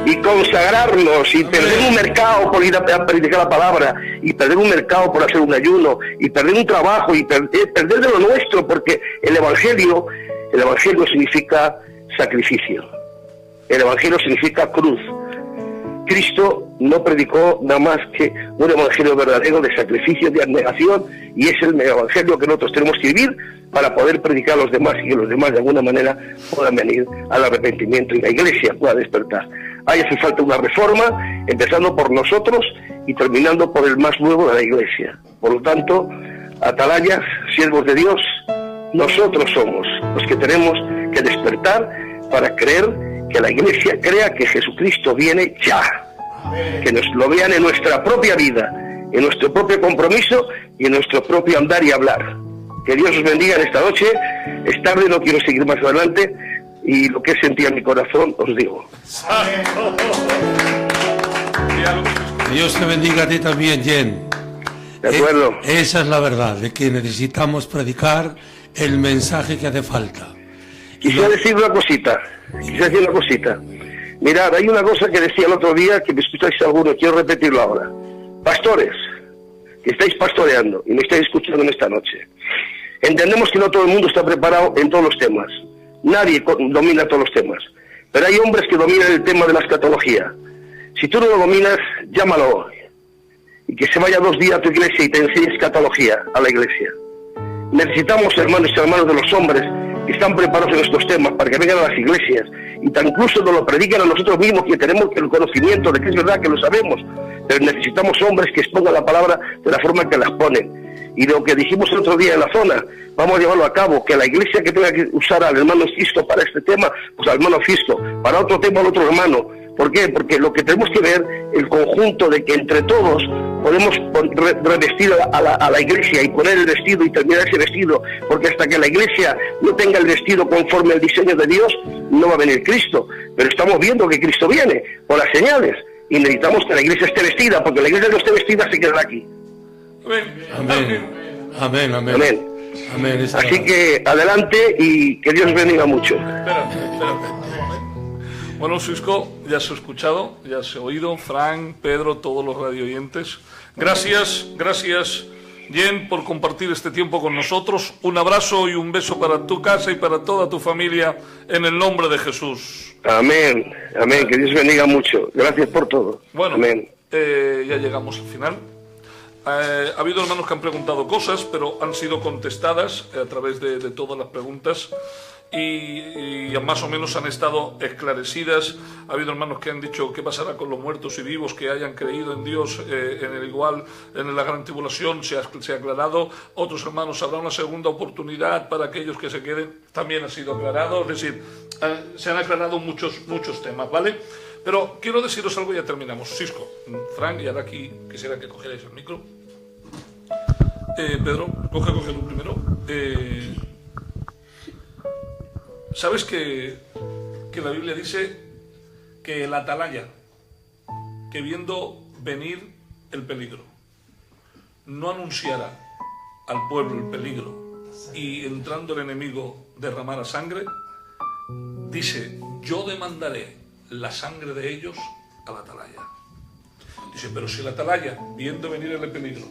Y consagrarnos, y perder un mercado por ir a predicar la palabra, y perder un mercado por hacer un ayuno, y perder un trabajo, y perder de lo nuestro, porque el Evangelio significa sacrificio. El Evangelio significa cruz. Cristo no predicó nada más que un evangelio verdadero de sacrificio, de abnegación, y es el evangelio que nosotros tenemos que vivir para poder predicar a los demás y que los demás de alguna manera puedan venir al arrepentimiento y la iglesia pueda despertar. Ahí hace falta una reforma, empezando por nosotros y terminando por el más nuevo de la iglesia. Por lo tanto, atalayas, siervos de Dios, nosotros somos los que tenemos que despertar para creer que la iglesia crea que Jesucristo viene ya. Que nos lo vean en nuestra propia vida, en nuestro propio compromiso y en nuestro propio andar y hablar. Que Dios os bendiga en esta noche. Es tarde, no quiero seguir más adelante, y lo que sentía en mi corazón os digo. Dios te bendiga a ti también, Jen. De acuerdo. Esa es la verdad, de que necesitamos predicar el mensaje que hace falta. Quisiera decir una cosita. Mirad, hay una cosa que decía el otro día, que me escucháis alguno, quiero repetirlo ahora. Pastores, que estáis pastoreando y me estáis escuchando en esta noche, entendemos que no todo el mundo está preparado en todos los temas. Nadie domina todos los temas. Pero hay hombres que dominan el tema de la escatología. Si tú no lo dominas, llámalo hoy. Y que se vaya 2 días a tu iglesia y te enseñe escatología a la iglesia. Necesitamos, hermanos y hermanas de los hombres, que están preparados en estos temas para que vengan a las iglesias y tan incluso nos lo prediquen a nosotros mismos, que tenemos el conocimiento de que es verdad, que lo sabemos, pero necesitamos hombres que expongan la palabra de la forma que la exponen. Y lo que dijimos el otro día en la zona, vamos a llevarlo a cabo, que la iglesia que tenga que usar al hermano Fisco para este tema, pues al hermano Fisco, para otro tema al otro hermano. ¿Por qué? Porque lo que tenemos que ver, el conjunto de que entre todos podemos revestir a la iglesia y poner el vestido y terminar ese vestido, porque hasta que la iglesia no tenga el vestido conforme al diseño de Dios, no va a venir Cristo. Pero estamos viendo que Cristo viene por las señales y necesitamos que la iglesia esté vestida, porque la iglesia no esté vestida se quedará aquí. Amén. Así que adelante y que Dios bendiga mucho. Espérate. Bueno, Fisco, ya se ha escuchado, ya se ha oído, Frank, Pedro, todos los radioyentes. Gracias, Jen, por compartir este tiempo con nosotros. Un abrazo y un beso para tu casa y para toda tu familia, en el nombre de Jesús. Amén, que Dios bendiga mucho. Gracias por todo. Bueno, amén. Ya llegamos al final. Ha habido hermanos que han preguntado cosas, pero han sido contestadas a través de todas las preguntas. Y más o menos han estado esclarecidas. Ha habido hermanos que han dicho qué pasará con los muertos y vivos que hayan creído en Dios en la gran tribulación, se ha aclarado. Otros hermanos, habrá una segunda oportunidad para aquellos que se queden, también ha sido aclarado. Es decir, se han aclarado muchos temas, ¿vale? Pero quiero deciros algo y ya terminamos. Cisco, Frank, y ahora aquí quisiera que cogierais el micro. Pedro, cógelo primero. ¿Sabes que la Biblia dice que el atalaya, que viendo venir el peligro, no anunciará al pueblo el peligro y entrando el enemigo derramara sangre? Dice, yo demandaré la sangre de ellos al atalaya. Dice, pero si el atalaya, viendo venir el peligro,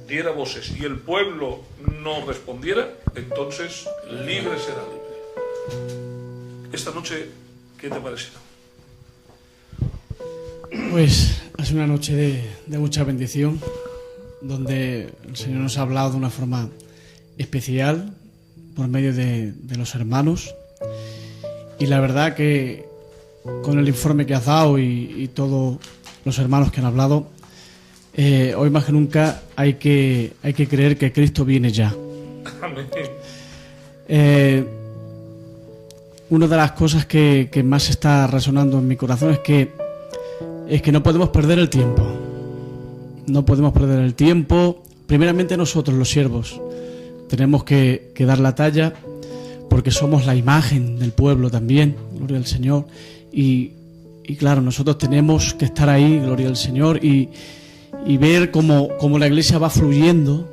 diera voces y el pueblo no respondiera, entonces libre será. Esta noche, ¿qué te ha parecido? Pues es una noche de mucha bendición, donde el Señor nos ha hablado de una forma especial, por medio de los hermanos. Y la verdad que con el informe que has dado y todos los hermanos que han hablado, hoy más que nunca hay que creer que Cristo viene ya. Amén. Una de las cosas que más está resonando en mi corazón es que no podemos perder el tiempo. No podemos perder el tiempo. Primeramente nosotros, los siervos, tenemos que dar la talla, porque somos la imagen del pueblo también, gloria al Señor. Y claro, nosotros tenemos que estar ahí, gloria al Señor, y ver cómo la iglesia va fluyendo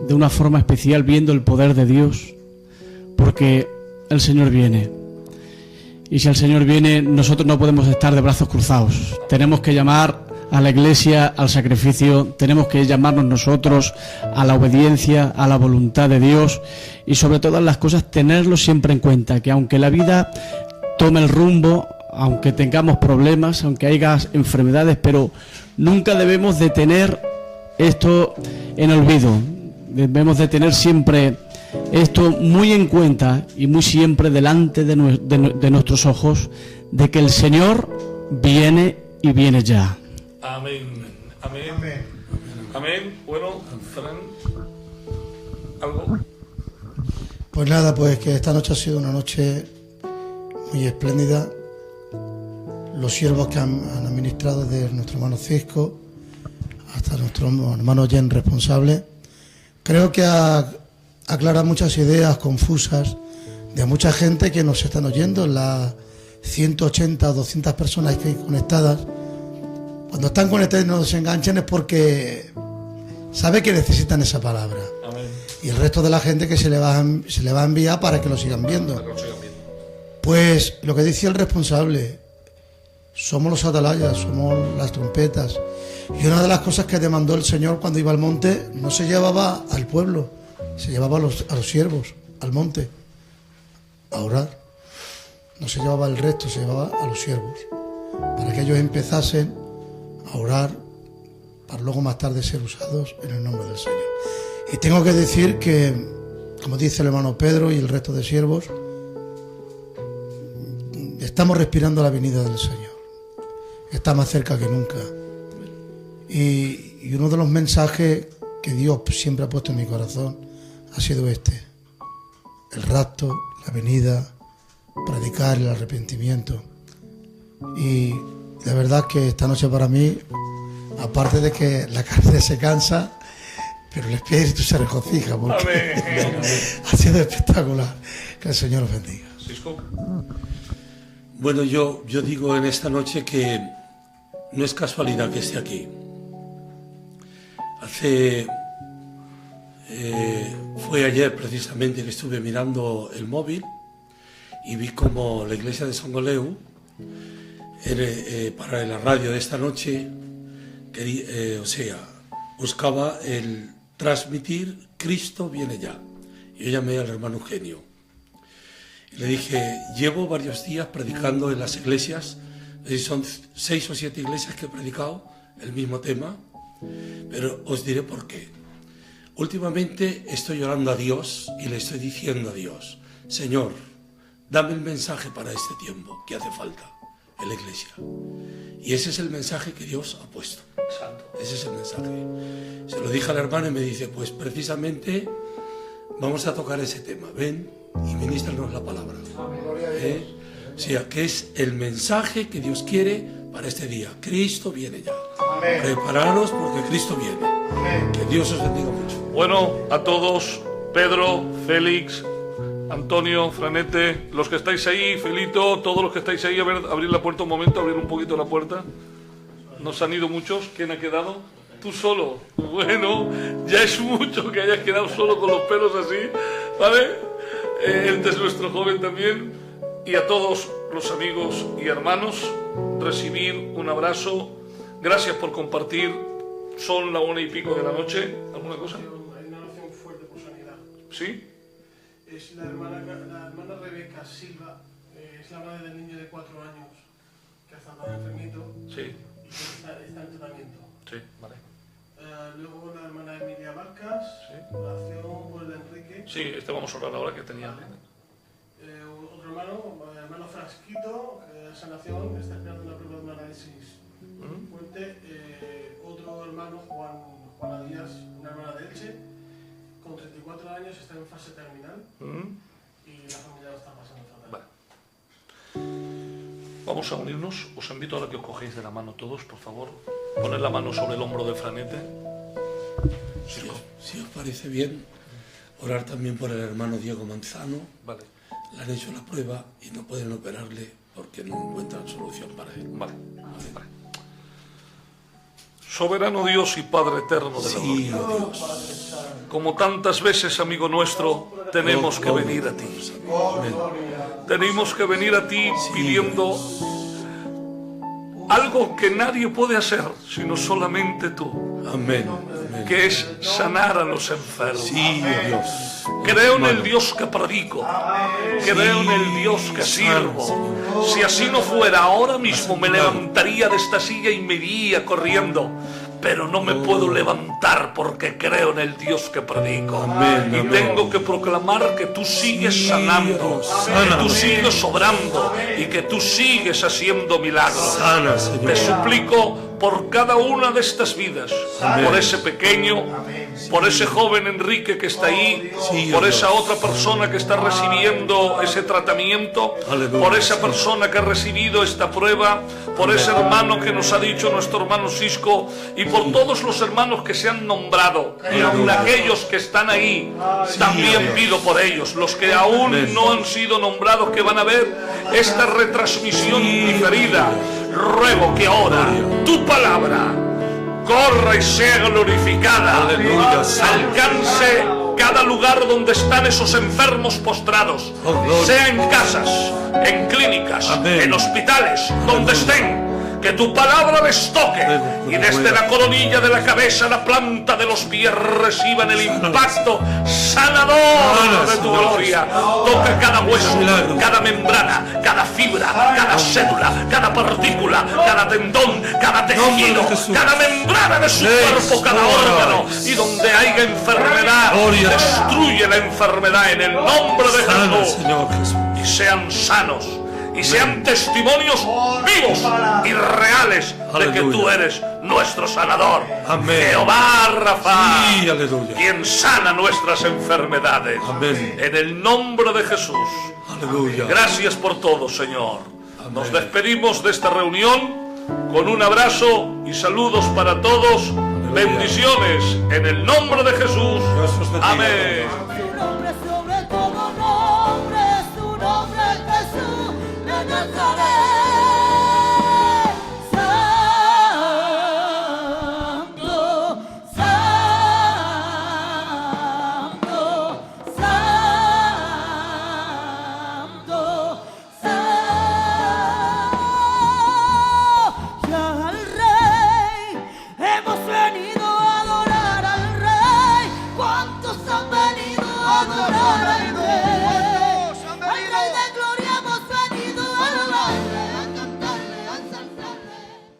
de una forma especial, viendo el poder de Dios, porque el Señor viene. Y si el Señor viene, nosotros no podemos estar de brazos cruzados. Tenemos que llamar a la iglesia al sacrificio, tenemos que llamarnos nosotros a la obediencia, a la voluntad de Dios, y sobre todas las cosas tenerlo siempre en cuenta, que aunque la vida tome el rumbo, aunque tengamos problemas, aunque haya enfermedades, pero nunca debemos de tener esto en olvido. Debemos de tener siempre esto muy en cuenta y muy siempre delante de nuestros ojos, de que el Señor viene y viene ya. Amén. Amén. Amén. Amén. Bueno, Fran, ¿algo? Pues nada, pues que esta noche ha sido una noche muy espléndida. Los siervos que han administrado, desde nuestro hermano Cisco hasta nuestro hermano Jen responsable, creo que aclara muchas ideas confusas de mucha gente que nos están oyendo, las 180 o 200 personas que hay conectadas. Cuando están conectados y no se enganchan es porque sabe que necesitan esa palabra. Amén. Y el resto de la gente que se le va a enviar para que lo sigan viendo. Pues lo que dice el responsable, somos los atalayas, somos las trompetas. Y una de las cosas que demandó el Señor cuando iba al monte, no se llevaba al pueblo, se llevaba a los siervos al monte a orar. No se llevaba al resto, se llevaba a los siervos, para que ellos empezasen a orar, para luego más tarde ser usados en el nombre del Señor. Y tengo que decir que, como dice el hermano Pedro y el resto de siervos, estamos respirando la venida del Señor. Está más cerca que nunca. Y uno de los mensajes que Dios siempre ha puesto en mi corazón ha sido este: el rapto, la venida, predicar el arrepentimiento. Y de verdad que esta noche para mí, aparte de que la carne se cansa, pero el espíritu se regocija, porque ha sido espectacular. Que el Señor os bendiga. Cisco. Bueno, yo digo en esta noche que no es casualidad que esté aquí. Fue ayer precisamente que estuve mirando el móvil y vi como la iglesia de Songoleu, para la radio de esta noche, buscaba el transmitir Cristo viene ya. Yo llamé al hermano Eugenio y le dije, llevo varios días predicando en las iglesias, son 6 o 7 iglesias que he predicado el mismo tema, pero os diré por qué. Últimamente estoy orando a Dios y le estoy diciendo a Dios, Señor, dame el mensaje para este tiempo que hace falta en la iglesia. Y ese es el mensaje que Dios ha puesto. Santo. Ese es el mensaje. Se lo dije al hermano y me dice, pues precisamente vamos a tocar ese tema. Ven y ministranos la palabra. O sea, que es el mensaje que Dios quiere para este día. Cristo viene ya. Amén. Prepararos porque Cristo viene. Amén. Que Dios os bendiga mucho. Bueno, a todos, Pedro, Félix, Antonio, Franete, los que estáis ahí, Felito, todos los que estáis ahí, a ver, abrir la puerta un momento, abrir un poquito la puerta. Nos han ido muchos. ¿Quién ha quedado? Tú solo. Bueno, ya es mucho que hayas quedado solo con los pelos así, ¿vale? Este es nuestro joven también. Y a todos los amigos y hermanos, recibir un abrazo. Gracias por compartir. Son la 1:15 de la noche. ¿Alguna cosa? Hay una oración fuerte por sanidad. ¿Sí? Es la hermana Rebeca Silva, es la madre del niño de 4 años que está tan enfermito. Sí. Y que está en tratamiento. Sí, vale. Luego la hermana Emilia Vargas, oración por el Enrique, Sí, vamos a orar ahora que tenía. Otro hermano Frasquito, sanación, está esperando una prueba de una análisis fuerte. Otro hermano, Juana Díaz, una hermana de Elche, con 34 años, está en fase terminal y la familia lo está pasando fatal. Vale. Vamos a unirnos. Os invito ahora que os cogéis de la mano todos, por favor. Poned la mano sobre el hombro de Franete. Si os parece bien, orar también por el hermano Diego Manzano. Vale. Le han hecho la prueba y no pueden operarle porque no encuentran solución para él. Vale. Soberano Dios y Padre eterno de la gloria. Dios. Como tantas veces, amigo nuestro, tenemos que venir a ti. Tenemos que venir a ti pidiendo algo que nadie puede hacer, sino solamente tú. Amén. Que es sanar a los enfermos. Sí, Dios. Creo en el Dios que predico. Creo en el Dios que sirvo. Si así no fuera, ahora mismo me levantaría de esta silla y me iría corriendo. Pero no me puedo levantar porque creo en el Dios que predico. Y tengo que proclamar que tú sigues sanando, que tú sigues obrando y que tú sigues haciendo milagros. Te suplico por cada una de estas vidas, por ese pequeño, por ese joven Enrique que está ahí, por esa otra persona que está recibiendo ese tratamiento, por esa persona que ha recibido esta prueba, por ese hermano que nos ha dicho nuestro hermano Cisco y por todos los hermanos que se han nombrado y aún aquellos que están ahí, también pido por ellos, los que aún no han sido nombrados, que van a ver esta retransmisión diferida. Ruego que ahora tu palabra corra y sea glorificada, alcance cada lugar donde están esos enfermos postrados, sea en casas, en clínicas, en hospitales, donde estén. Que tu palabra les toque y desde la coronilla de la cabeza a la planta de los pies reciban el impacto sanador de tu gloria. Toca cada hueso, cada membrana, cada fibra, cada célula, cada partícula, cada tendón, cada tejido, cada membrana de su cuerpo, cada órgano. Y donde haya enfermedad, destruye la enfermedad en el nombre de Jesús. Y sean sanos. Y sean testimonios vivos y reales de que tú eres nuestro sanador. Jehová Rafa, quien sana nuestras enfermedades. En el nombre de Jesús. Gracias por todo, Señor. Nos despedimos de esta reunión con un abrazo y saludos para todos. Bendiciones en el nombre de Jesús. Amén.